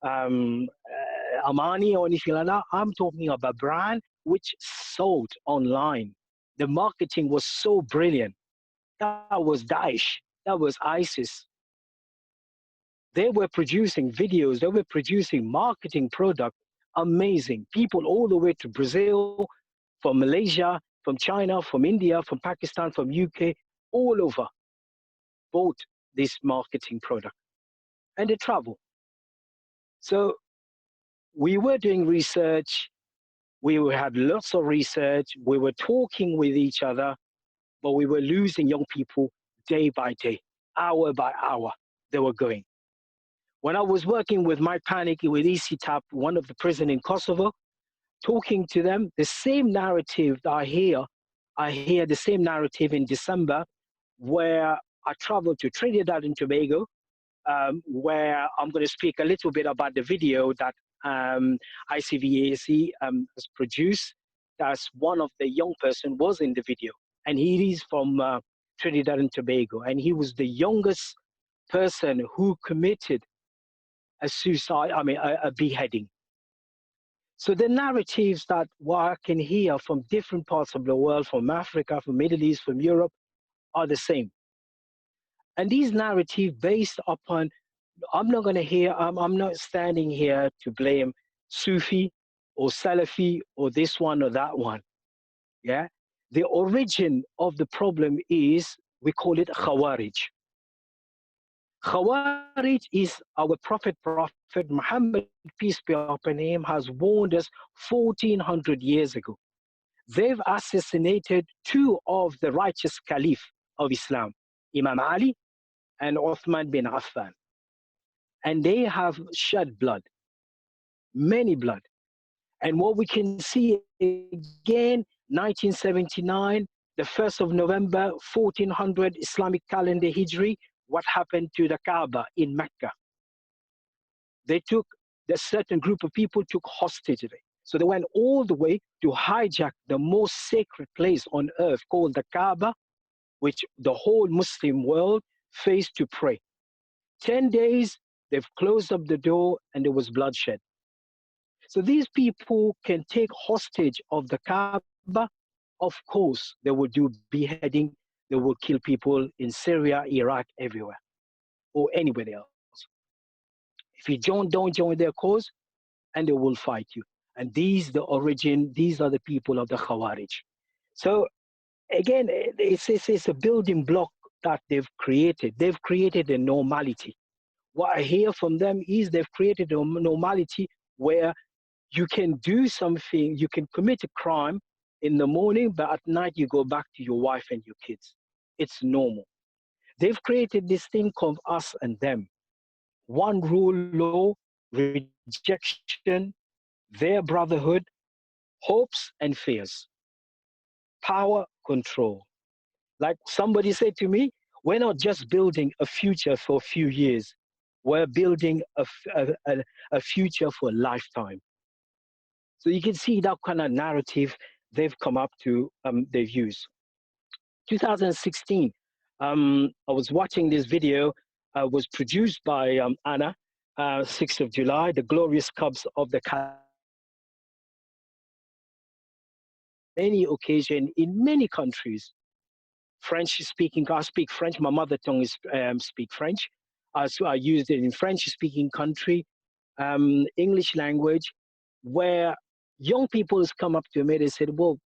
Armani or anything like that. I'm talking about a brand which sold online. The marketing was so brilliant. That was Daesh. That was ISIS. They were producing videos. They were producing marketing product. Amazing. People all the way to Brazil, from Malaysia, from China, from India, from Pakistan, from UK, all over bought this marketing product. And they travel. So we were doing research. We had lots of research. We were talking with each other, but we were losing young people day by day, hour by hour. They were going. When I was working with My Panic with ECTAP, one of the prisons in Kosovo, talking to them, the same narrative that I hear the same narrative in December, where I traveled to Trinidad and Tobago, where I'm going to speak a little bit about the video that ICVAC has produced. That's one of the young person was in the video, and he is from Trinidad and Tobago, and he was the youngest person who committed a suicide, a beheading. So the narratives that I can hear from different parts of the world, from Africa, from Middle East, from Europe, are the same. And these narratives based upon, I'm not standing here to blame Sufi or Salafi or this one or that one. Yeah. The origin of the problem is, we call it Khawarij. Khawarij is our Prophet Muhammad, peace be upon him, has warned us 1400 years ago. They've assassinated two of the righteous caliph of Islam, Imam Ali and Uthman bin Affan. And they have shed blood, many blood. And what we can see again, 1979, the 1st of November, 1400 Islamic calendar Hijri, what happened to the Kaaba in Mecca? They took, a certain group of people took hostage. So they went all the way to hijack the most sacred place on earth called the Kaaba, which the whole Muslim world faced to pray. 10 days, they've closed up the door and there was bloodshed. So these people can take hostage of the Kaaba. Of course, they will do beheading. They will kill people in Syria, Iraq, everywhere, or anywhere else. If you don't join their cause, and they will fight you. And these are the people of the Khawarij. So again, it's a building block that they've created. They've created a normality. What I hear from them is they've created a normality where you can do something, you can commit a crime in the morning, but at night you go back to your wife and your kids. It's normal. They've created this thing called us and them. One rule law, rejection, their brotherhood, hopes and fears, power, control. Like somebody said to me, we're not just building a future for a few years. We're building a future for a lifetime. So you can see that kind of narrative they've come up to, they've used. 2016, I was watching this video, was produced by Anna, 6th of July, the glorious cubs of the many occasions in many countries. French speaking, I speak French, my mother tongue is speak French. So I used it in French speaking country, English language, where young people has come up to me, they said, well,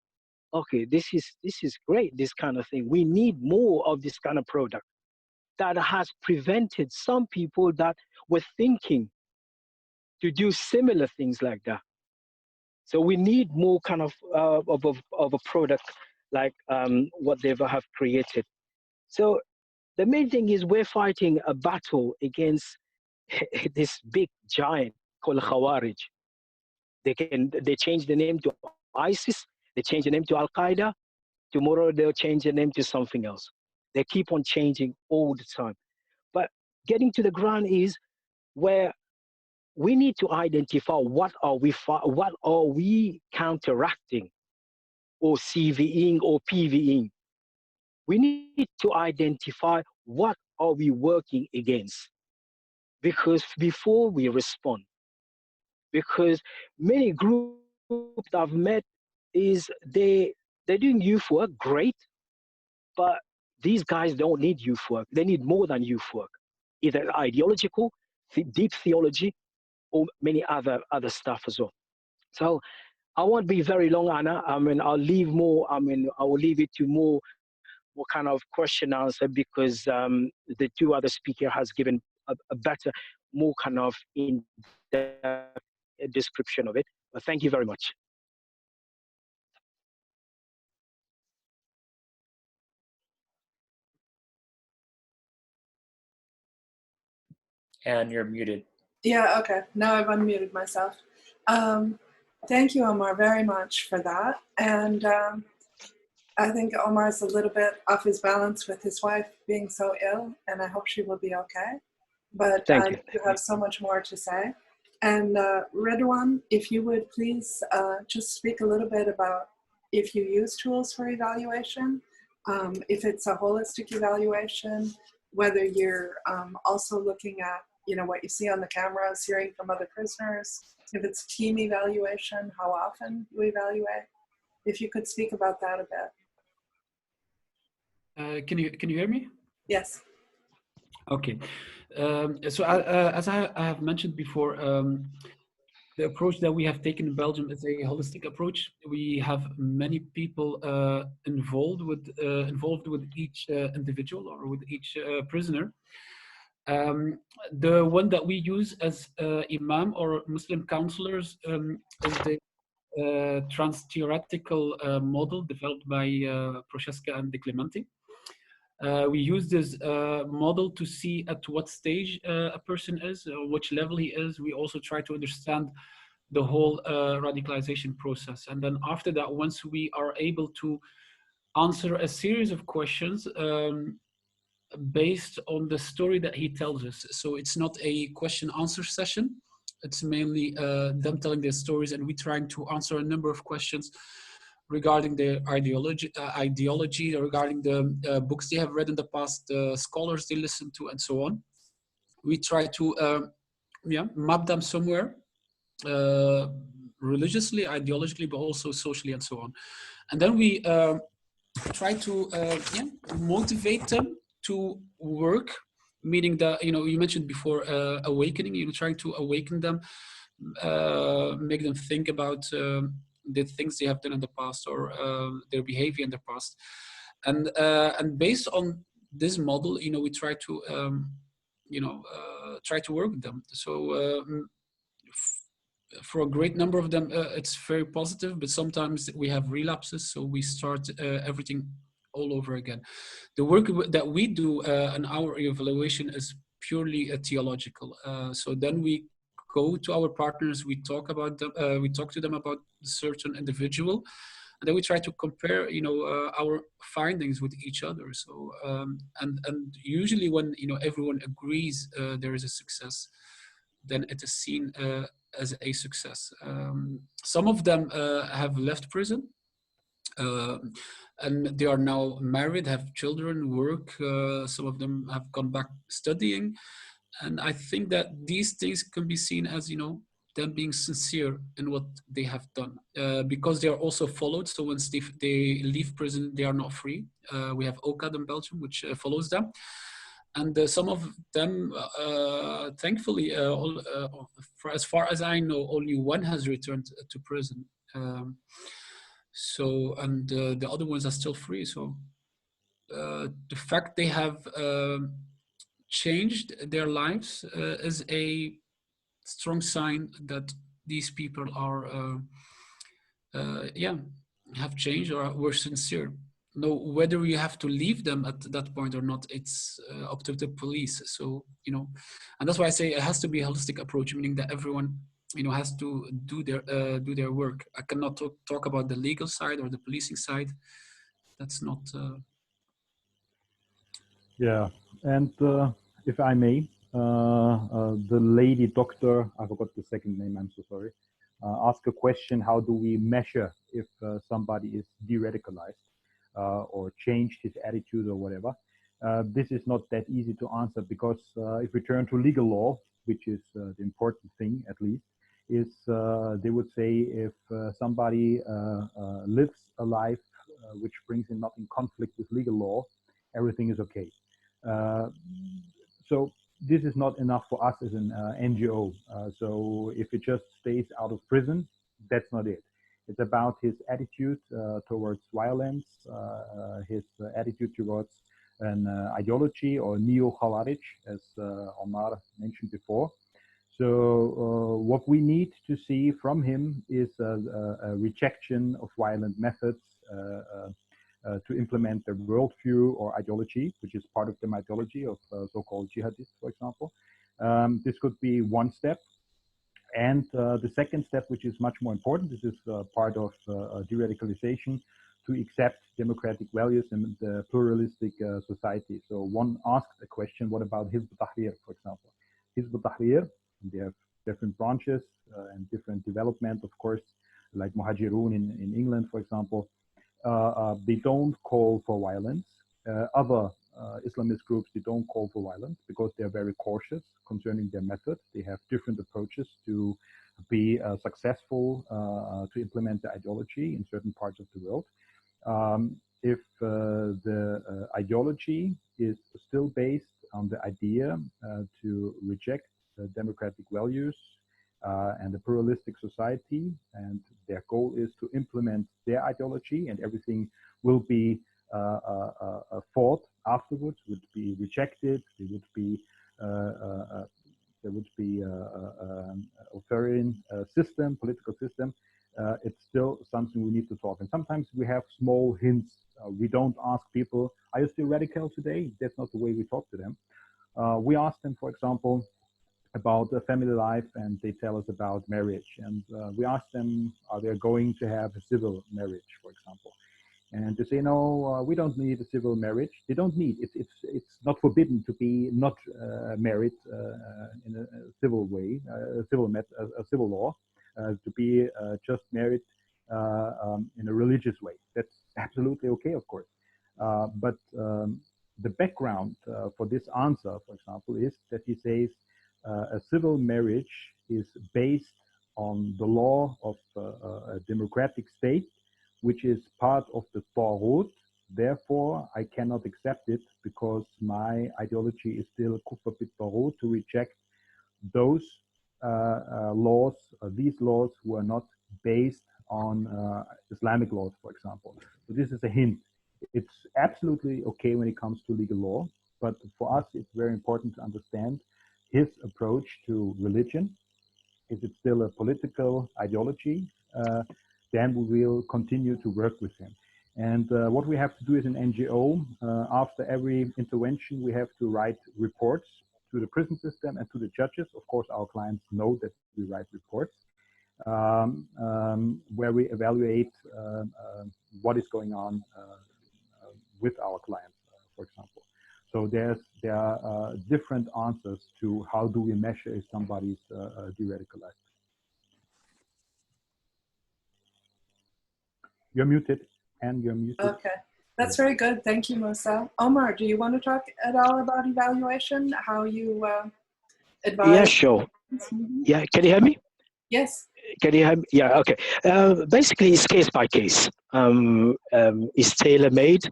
okay, this is great, this kind of thing. We need more of this kind of product that has prevented some people that were thinking to do similar things like that. So we need more kind of a product like what they have created. So the main thing is we're fighting a battle against this big giant called Khawarij. They change the name to ISIS, they change the name to Al-Qaeda, tomorrow they'll change the name to something else. They keep on changing all the time. But getting to the ground is where we need to identify what are we counteracting or CVing or PVing. We need to identify what are we working against, because before we respond, because many groups I've met is they they're doing youth work, great, but these guys don't need youth work. They need more than youth work, either ideological, deep theology, or many other stuff as well. So I won't be very long, Anna. I mean, I'll leave more. I mean, I will leave it to more kind of question answer, because the two other speaker has given a better, more kind of in-depth description of it. But thank you very much. And you're muted. Yeah, okay. Now I've unmuted myself. Thank you, Omar, very much for that. And I think Omar's a little bit off his balance with his wife being so ill, and I hope she will be okay. But Thank you. you have so much more to say. And Redwan, if you would please just speak a little bit about if you use tools for evaluation, if it's a holistic evaluation, whether you're also looking at what you see on the cameras, hearing from other prisoners, if it's team evaluation, how often you evaluate. If you could speak about that a bit. Can you hear me? Yes. Okay. So as I have mentioned before, the approach that we have taken in Belgium is a holistic approach. We have many people involved with each individual or with each prisoner. The one that we use as imam or Muslim counselors is the trans-theoretical model developed by Prochaska and De Clementi. We use this model to see at what stage a person is, which level he is. We also try to understand the whole radicalization process. And then after that, once we are able to answer a series of questions based on the story that he tells us. So it's not a question answer session. It's mainly them telling their stories, and we trying to answer a number of questions regarding their ideology, regarding the books they have read in the past, the scholars they listen to, and so on. We try to map them somewhere, religiously, ideologically, but also socially, and so on. And then we try to motivate them to work, meaning that, you mentioned before awakening, trying to awaken them, make them think about the things they have done in the past or their behavior in the past. And based on this model, we try to, try to work with them. So for a great number of them, it's very positive, but sometimes we have relapses, so we start everything all over again. The work that we do in our evaluation is purely theological. So then we go to our partners, we talk about them, we talk to them about a certain individual, and then we try to compare, our findings with each other. So and usually when everyone agrees there is a success, then it is seen as a success. Some of them have left prison, and they are now married, have children, work. Some of them have gone back studying. And I think that these things can be seen as, them being sincere in what they have done, because they are also followed. So once they leave prison, they are not free. We have OCAD in Belgium, which follows them. And some of them, thankfully, for as far as I know, only one has returned to prison. And the other ones are still free. So the fact they have changed their lives is a strong sign that these people are, have changed or were sincere. No, whether you have to leave them at that point or not, it's up to the police. So, and that's why I say it has to be a holistic approach, meaning that everyone, has to do their work. I cannot talk about the legal side or the policing side. That's not. Yeah, and if I may, the lady doctor, I forgot the second name, I'm so sorry, asked a question: how do we measure if somebody is de-radicalized or changed his attitude or whatever? This is not that easy to answer, because if we turn to legal law, which is the important thing at least, is they would say if somebody lives a life which brings in not in conflict with legal law, everything is okay. So this is not enough for us as an NGO. So if it just stays out of prison, that's not it. It's about his attitude towards violence, his attitude towards an ideology or neo-Khawarij, as Omar mentioned before. So what we need to see from him is a rejection of violent methods to implement the worldview or ideology, which is part of the mythology of so-called jihadists, for example. This could be one step. And the second step, which is much more important, this is part of de-radicalization, to accept democratic values and the pluralistic society. So one asked a question, what about Hizb ut-Tahrir, for example? Hizb ut-Tahrir, they have different branches and different development, of course, like Muhajirun in England, for example. They don't call for violence. Other Islamist groups, they don't call for violence because they're very cautious concerning their method. They have different approaches to be successful to implement the ideology in certain parts of the world. If the ideology is still based on the idea to reject democratic values and a pluralistic society, and their goal is to implement their ideology, and everything will be fought afterwards, would be rejected, there would be authoritarian system, political system. It's still something we need to talk. And sometimes we have small hints. We don't ask people, are you still radical today? That's not the way we talk to them. We ask them, for example, about family life, and they tell us about marriage. And we ask them, are they going to have a civil marriage, for example? And they say, no, we don't need a civil marriage. They don't need, it's not forbidden to be not married in a civil way, a civil law, to be just married in a religious way. That's absolutely okay, of course. But the background for this answer, for example, is that he says a civil marriage is based on the law of a democratic state, which is part of the Taghut. Therefore, I cannot accept it because my ideology is still kufr bit Taghut, to reject those laws, these laws who are not based on Islamic laws, for example. So this is a hint. It's absolutely okay when it comes to legal law, but for us, it's very important to understand his approach to religion. Is it still a political ideology? Then we will continue to work with him. And what we have to do as an NGO, after every intervention, we have to write reports to the prison system and to the judges. Of course, our clients know that we write reports where we evaluate what is going on with our clients, for example. So there are different answers to how do we measure if somebody's de-radicalized. You're muted, and you're muted. Okay, that's very good. Thank you, Musa. Omar, do you want to talk at all about evaluation? How you advise? Yeah, sure. Yeah, can you hear me? Yes. Can you hear me? Yeah, okay. Basically, it's case by case. It's tailor-made,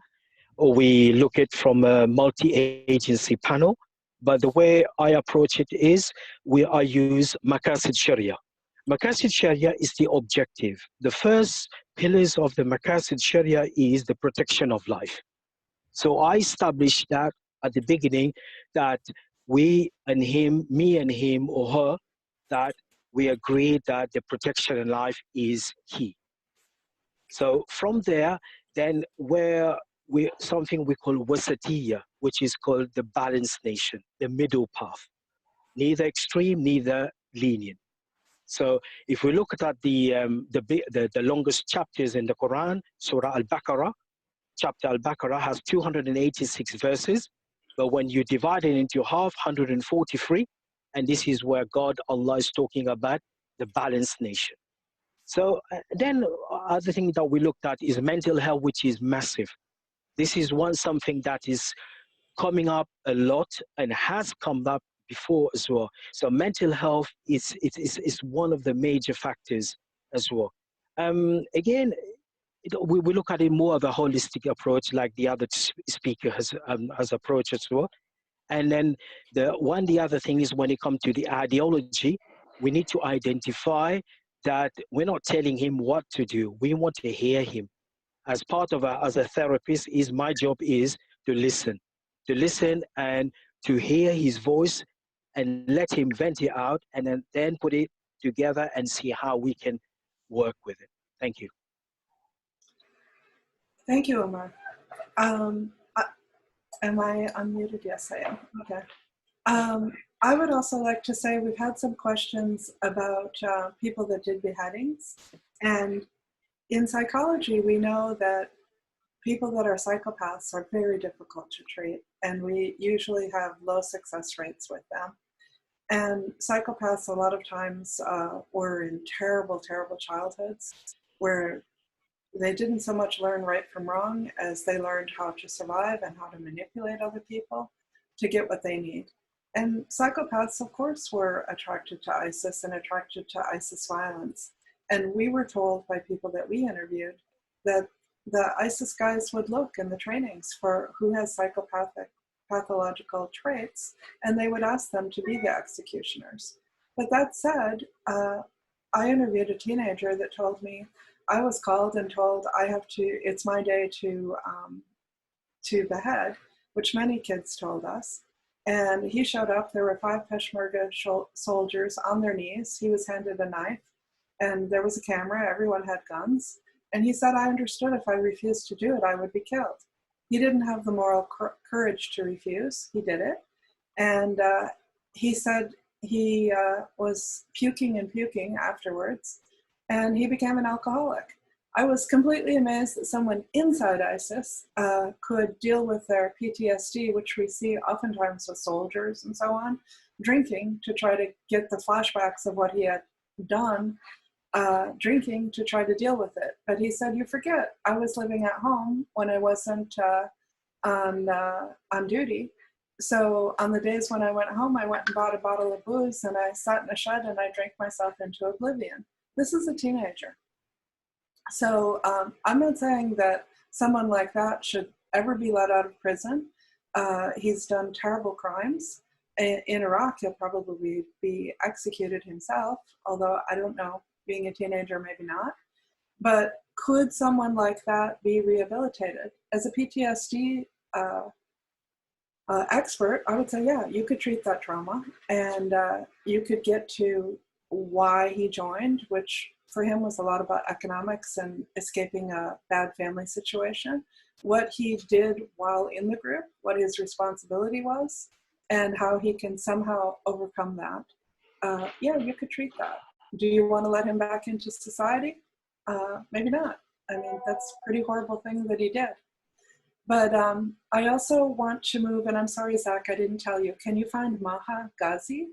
or we look at from a multi-agency panel. But the way I approach it is I use Maqasid Sharia. Maqasid Sharia is the objective. The first pillars of the Maqasid Sharia is the protection of life. So I established that at the beginning, that we and him, me and him or her, that we agree that the protection of life is key. So from there, then something we call wasatiyya, which is called the balanced nation, the middle path, neither extreme, neither lenient. So if we look at the longest chapters in the Quran, Surah Al-Baqarah, chapter Al-Baqarah has 286 verses, but when you divide it into half, 143, and this is where Allah is talking about the balanced nation. So then other thing that we looked at is mental health, which is massive. This is something that is coming up a lot and has come up before as well. So mental health is one of the major factors as well. Again, we look at it more of a holistic approach, like the other speaker has approached as well. And then the other thing is when it comes to the ideology, we need to identify that we're not telling him what to do. We want to hear him. As part of as a therapist, my job is to listen and to hear his voice and let him vent it out, and then put it together and see how we can work with it. Thank you. Thank you, Omar. Am I unmuted? Yes, I am. Okay. I would also like to say we've had some questions about people that did beheadings. And in psychology, we know that people that are psychopaths are very difficult to treat, and we usually have low success rates with them. And psychopaths a lot of times were in terrible, terrible childhoods where they didn't so much learn right from wrong as they learned how to survive and how to manipulate other people to get what they need. And psychopaths, of course, were attracted to ISIS and attracted to ISIS violence. And we were told by people that we interviewed that the ISIS guys would look in the trainings for who has pathological traits, and they would ask them to be the executioners. But that said, I interviewed a teenager that told me, I was called and told it's my day to behead, which many kids told us. And he showed up, there were 5 Peshmerga soldiers on their knees. He was handed a knife and there was a camera, everyone had guns. And he said, I understood if I refused to do it, I would be killed. He didn't have the moral courage to refuse, he did it. And he said he was puking and puking afterwards, and he became an alcoholic. I was completely amazed that someone inside ISIS could deal with their PTSD, which we see oftentimes with soldiers and so on, drinking to try to get the flashbacks of what he had done, drinking to try to deal with it. But he said, you forget, I was living at home when I wasn't on duty. So on the days when I went home, I went and bought a bottle of booze and I sat in a shed and I drank myself into oblivion. This is a teenager. So I'm not saying that someone like that should ever be let out of prison. He's done terrible crimes. In Iraq, he'll probably be executed himself, although I don't know, being a teenager, maybe not. But could someone like that be rehabilitated? As a PTSD expert, I would say, yeah, you could treat that trauma and you could get to why he joined, which for him was a lot about economics and escaping a bad family situation, what he did while in the group, what his responsibility was, and how he can somehow overcome that. Yeah, you could treat that. Do you want to let him back into society? Maybe not. I mean, that's a pretty horrible thing that he did. But I also want to move, and I'm sorry, Zach, I didn't tell you. Can you find Maha Ghazi?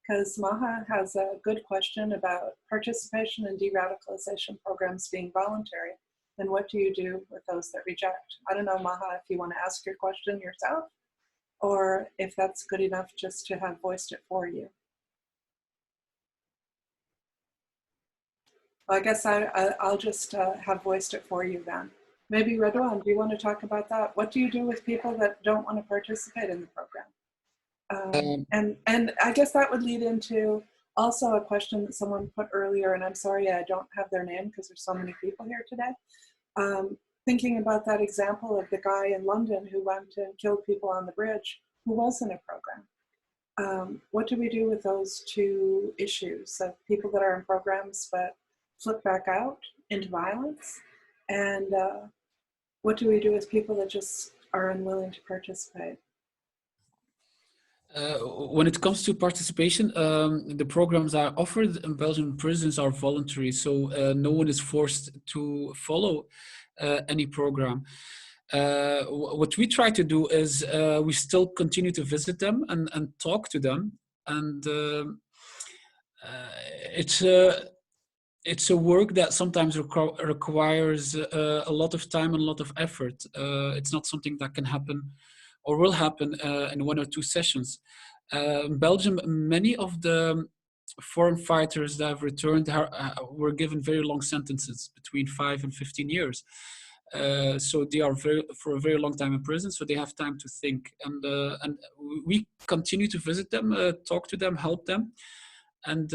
Because Maha has a good question about participation in de-radicalization programs being voluntary. And what do you do with those that reject? I don't know, Maha, if you want to ask your question yourself, or if that's good enough just to have voiced it for you. Well, I guess I'll just have voiced it for you then. Maybe Redwan, do you want to talk about that? What do you do with people that don't want to participate in the program? And I guess that would lead into also a question that someone put earlier, and I'm sorry I don't have their name because there's so many people here today. Thinking about that example of the guy in London who went and killed people on the bridge who was in a program. What do we do with those two issues of people that are in programs but flip back out into violence? And what do we do with people that just are unwilling to participate? When it comes to participation, the programs are offered in Belgian prisons are voluntary, so no one is forced to follow any program. What we try to do is we still continue to visit them and talk to them, and it's a work that sometimes requires a lot of time and a lot of effort. It's not something that can happen or will happen in 1 or 2 sessions. In Belgium, many of the foreign fighters that have returned were given very long sentences, between 5 and 15 years. So they are for a very long time in prison, so they have time to think. And we continue to visit them, talk to them, help them. And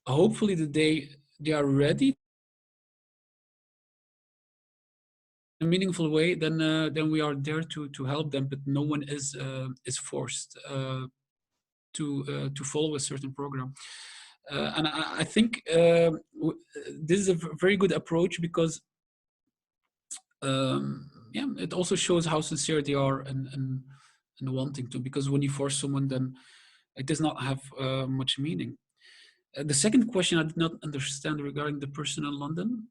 hopefully the day they are ready in a meaningful way, then we are there to help them, but no one is forced to follow a certain program. And I think this is a very good approach, because yeah, it also shows how sincere they are and wanting to, because when you force someone, then it does not have much meaning. The second question I did not understand regarding the person in London.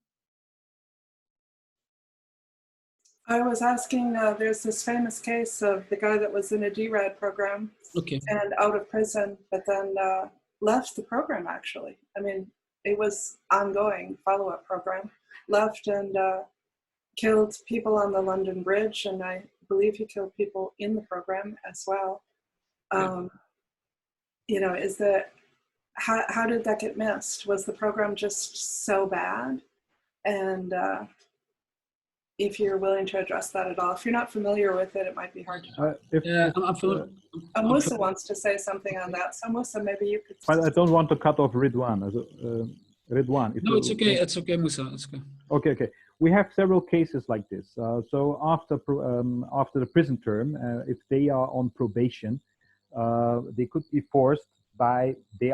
I was asking, there's this famous case of the guy that was in a DRAD program and out of prison, but then left the program, actually. I mean, it was ongoing follow-up program, left and killed people on the London Bridge, and I believe he killed people in the program as well. You know, how did that get missed? Was the program just so bad? And if you're willing to address that at all. If you're not familiar with it, it might be hard to talk. I'm familiar. Musa wants to say something on that. So Musa, maybe you could. But I don't want to cut off Redwan. Redwan. No, it's okay. It's okay, Musa. It's okay. Okay. We have several cases like this. So after the prison term, if they are on probation, they could be forced by the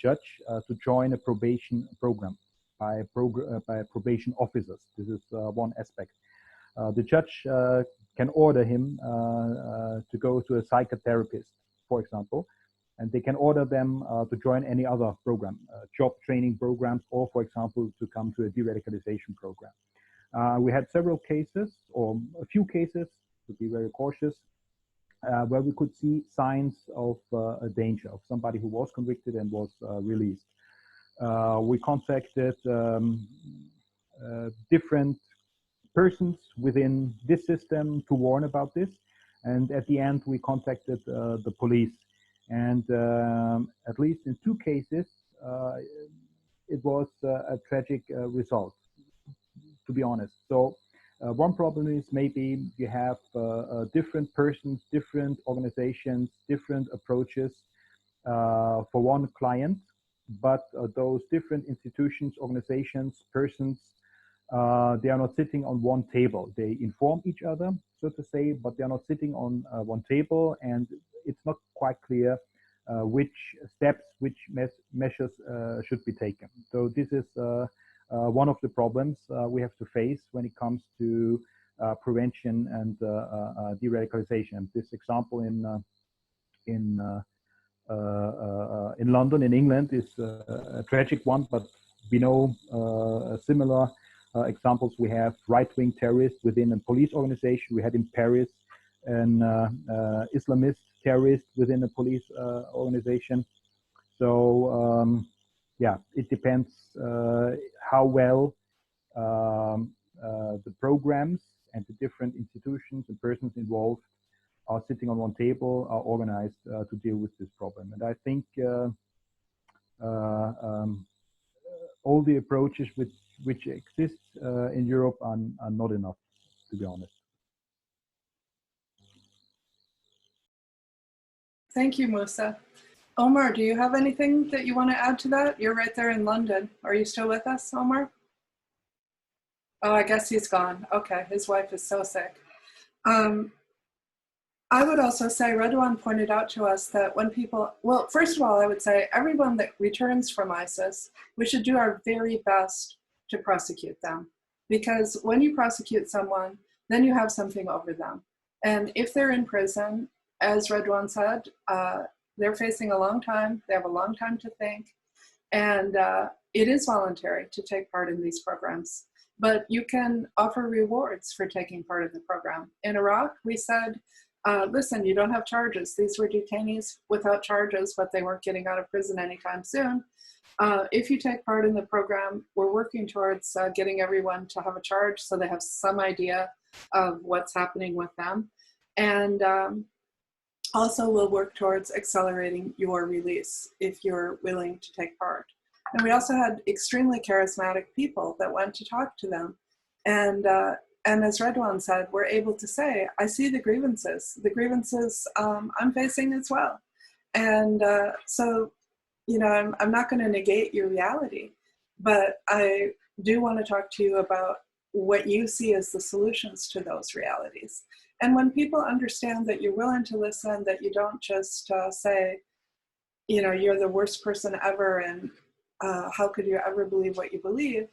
judge to join a probation program by probation officers. This is one aspect. The judge can order him to go to a psychotherapist, for example, and they can order them to join any other program, job training programs, or, for example, to come to a de-radicalization program. We had several cases, or a few cases, to be very cautious, where we could see signs of a danger, of somebody who was convicted and was released. We contacted different persons within this system to warn about this, and at the end we contacted the police, and at least in 2 cases it was a tragic result, to be honest. So one problem is maybe you have different persons, different organizations, different approaches for one client, but those different institutions, organizations, persons, they are not sitting on one table. They inform each other, so to say, but they are not sitting on one table, and it's not quite clear which steps, which measures should be taken. So this is one of the problems we have to face when it comes to prevention and de-radicalization. This example in London, in England, is a tragic one, but we know similar examples. We have right-wing terrorists within a police organization. We had in Paris an Islamist terrorist within a police organization. So yeah, it depends how well the programs and the different institutions and persons involved are sitting on one table, are organized to deal with this problem. And I think all the approaches which exist in Europe are not enough, to be honest. Thank you, Musa. Omar, do you have anything that you want to add to that? You're right there in London. Are you still with us, Omar? Oh, I guess he's gone. Okay, his wife is so sick. I would also say, Redwan pointed out to us that when people, well, first of all, I would say everyone that returns from ISIS, we should do our very best to prosecute them. Because when you prosecute someone, then you have something over them. And if they're in prison, as Redwan said, they're facing a long time. They have a long time to think. And it is voluntary to take part in these programs. But you can offer rewards for taking part in the program. In Iraq, we said, listen, you don't have charges. These were detainees without charges, but they weren't getting out of prison anytime soon. If you take part in the program, we're working towards getting everyone to have a charge so they have some idea of what's happening with them. And also will work towards accelerating your release if you're willing to take part. And we also had extremely charismatic people that went to talk to them. And as Redwan said, we're able to say, I see the grievances I'm facing as well. And so, you know, I'm not going to negate your reality, but I do want to talk to you about what you see as the solutions to those realities. And when people understand that you're willing to listen, that you don't just say, you know, you're the worst person ever and how could you ever believe what you believe,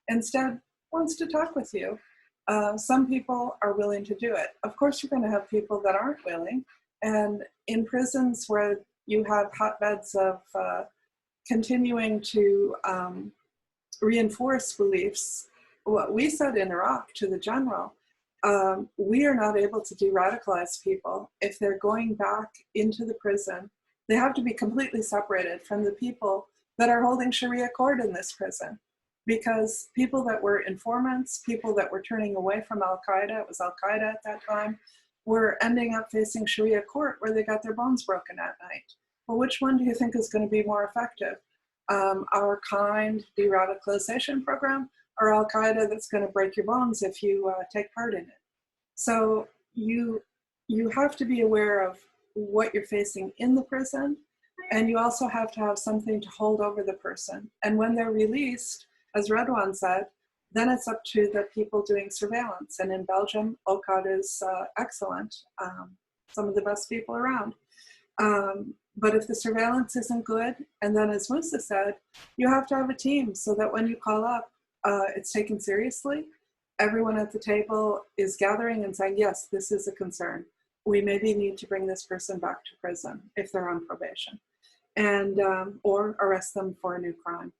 instead wants to talk with you. Some people are willing to do it. Of course, you're going to have people that aren't willing. And in prisons where you have hotbeds of continuing to reinforce beliefs, what we said in Iraq to the general, we are not able to de-radicalize people. If they're going back into the prison, they have to be completely separated from the people that are holding Sharia court in this prison. Because people that were informants, people that were turning away from Al-Qaeda, it was Al-Qaeda at that time, were ending up facing Sharia court where they got their bones broken at night. Well, which one do you think is going to be more effective? Our kind de-radicalization program, or Al-Qaeda that's going to break your bones if you take part in it? So you have to be aware of what you're facing in the prison, and you also have to have something to hold over the person. And when they're released, as Redwan said, then it's up to the people doing surveillance. And in Belgium, OCAD is excellent, some of the best people around. But if the surveillance isn't good, and then as Musa said, you have to have a team so that when you call up, it's taken seriously. Everyone at the table is gathering and saying, yes, this is a concern. We maybe need to bring this person back to prison if they're on probation, and or arrest them for a new crime.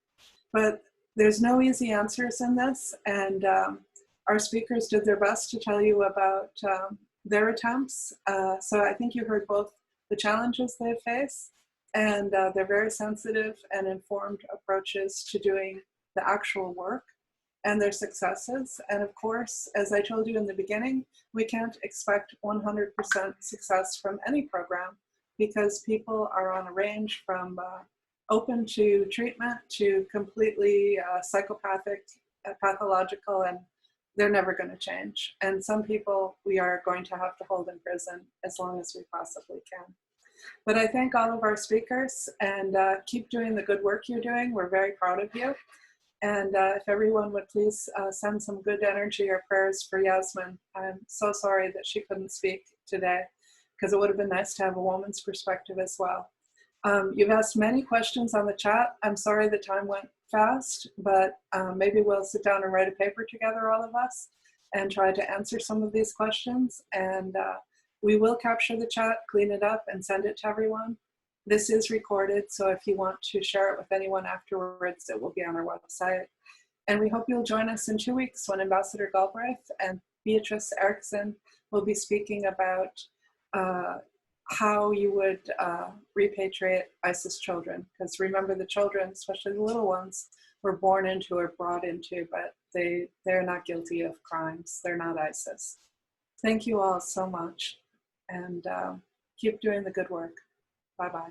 But there's no easy answers in this, and our speakers did their best to tell you about their attempts. So I think you heard both the challenges they face and their very sensitive and informed approaches to doing the actual work, and their successes. And of course, as I told you in the beginning, we can't expect 100% success from any program, because people are on a range from open to treatment to completely psychopathic, pathological, and they're never going to change. And some people we are going to have to hold in prison as long as we possibly can. But I thank all of our speakers, and keep doing the good work you're doing. We're very proud of you. And if everyone would please send some good energy or prayers for Yasmin. I'm so sorry that she couldn't speak today, because it would have been nice to have a woman's perspective as well. You've asked many questions on the chat. I'm sorry the time went fast, but maybe we'll sit down and write a paper together, all of us, and try to answer some of these questions. And we will capture the chat, clean it up, and send it to everyone. This is recorded, so if you want to share it with anyone afterwards, it will be on our website. And we hope you'll join us in 2 weeks when Ambassador Galbraith and Beatrice Erickson will be speaking about how you would repatriate ISIS children. Because remember, the children, especially the little ones, were born into or brought into, but they're not guilty of crimes. They're not ISIS. Thank you all so much, and keep doing the good work. Bye-bye.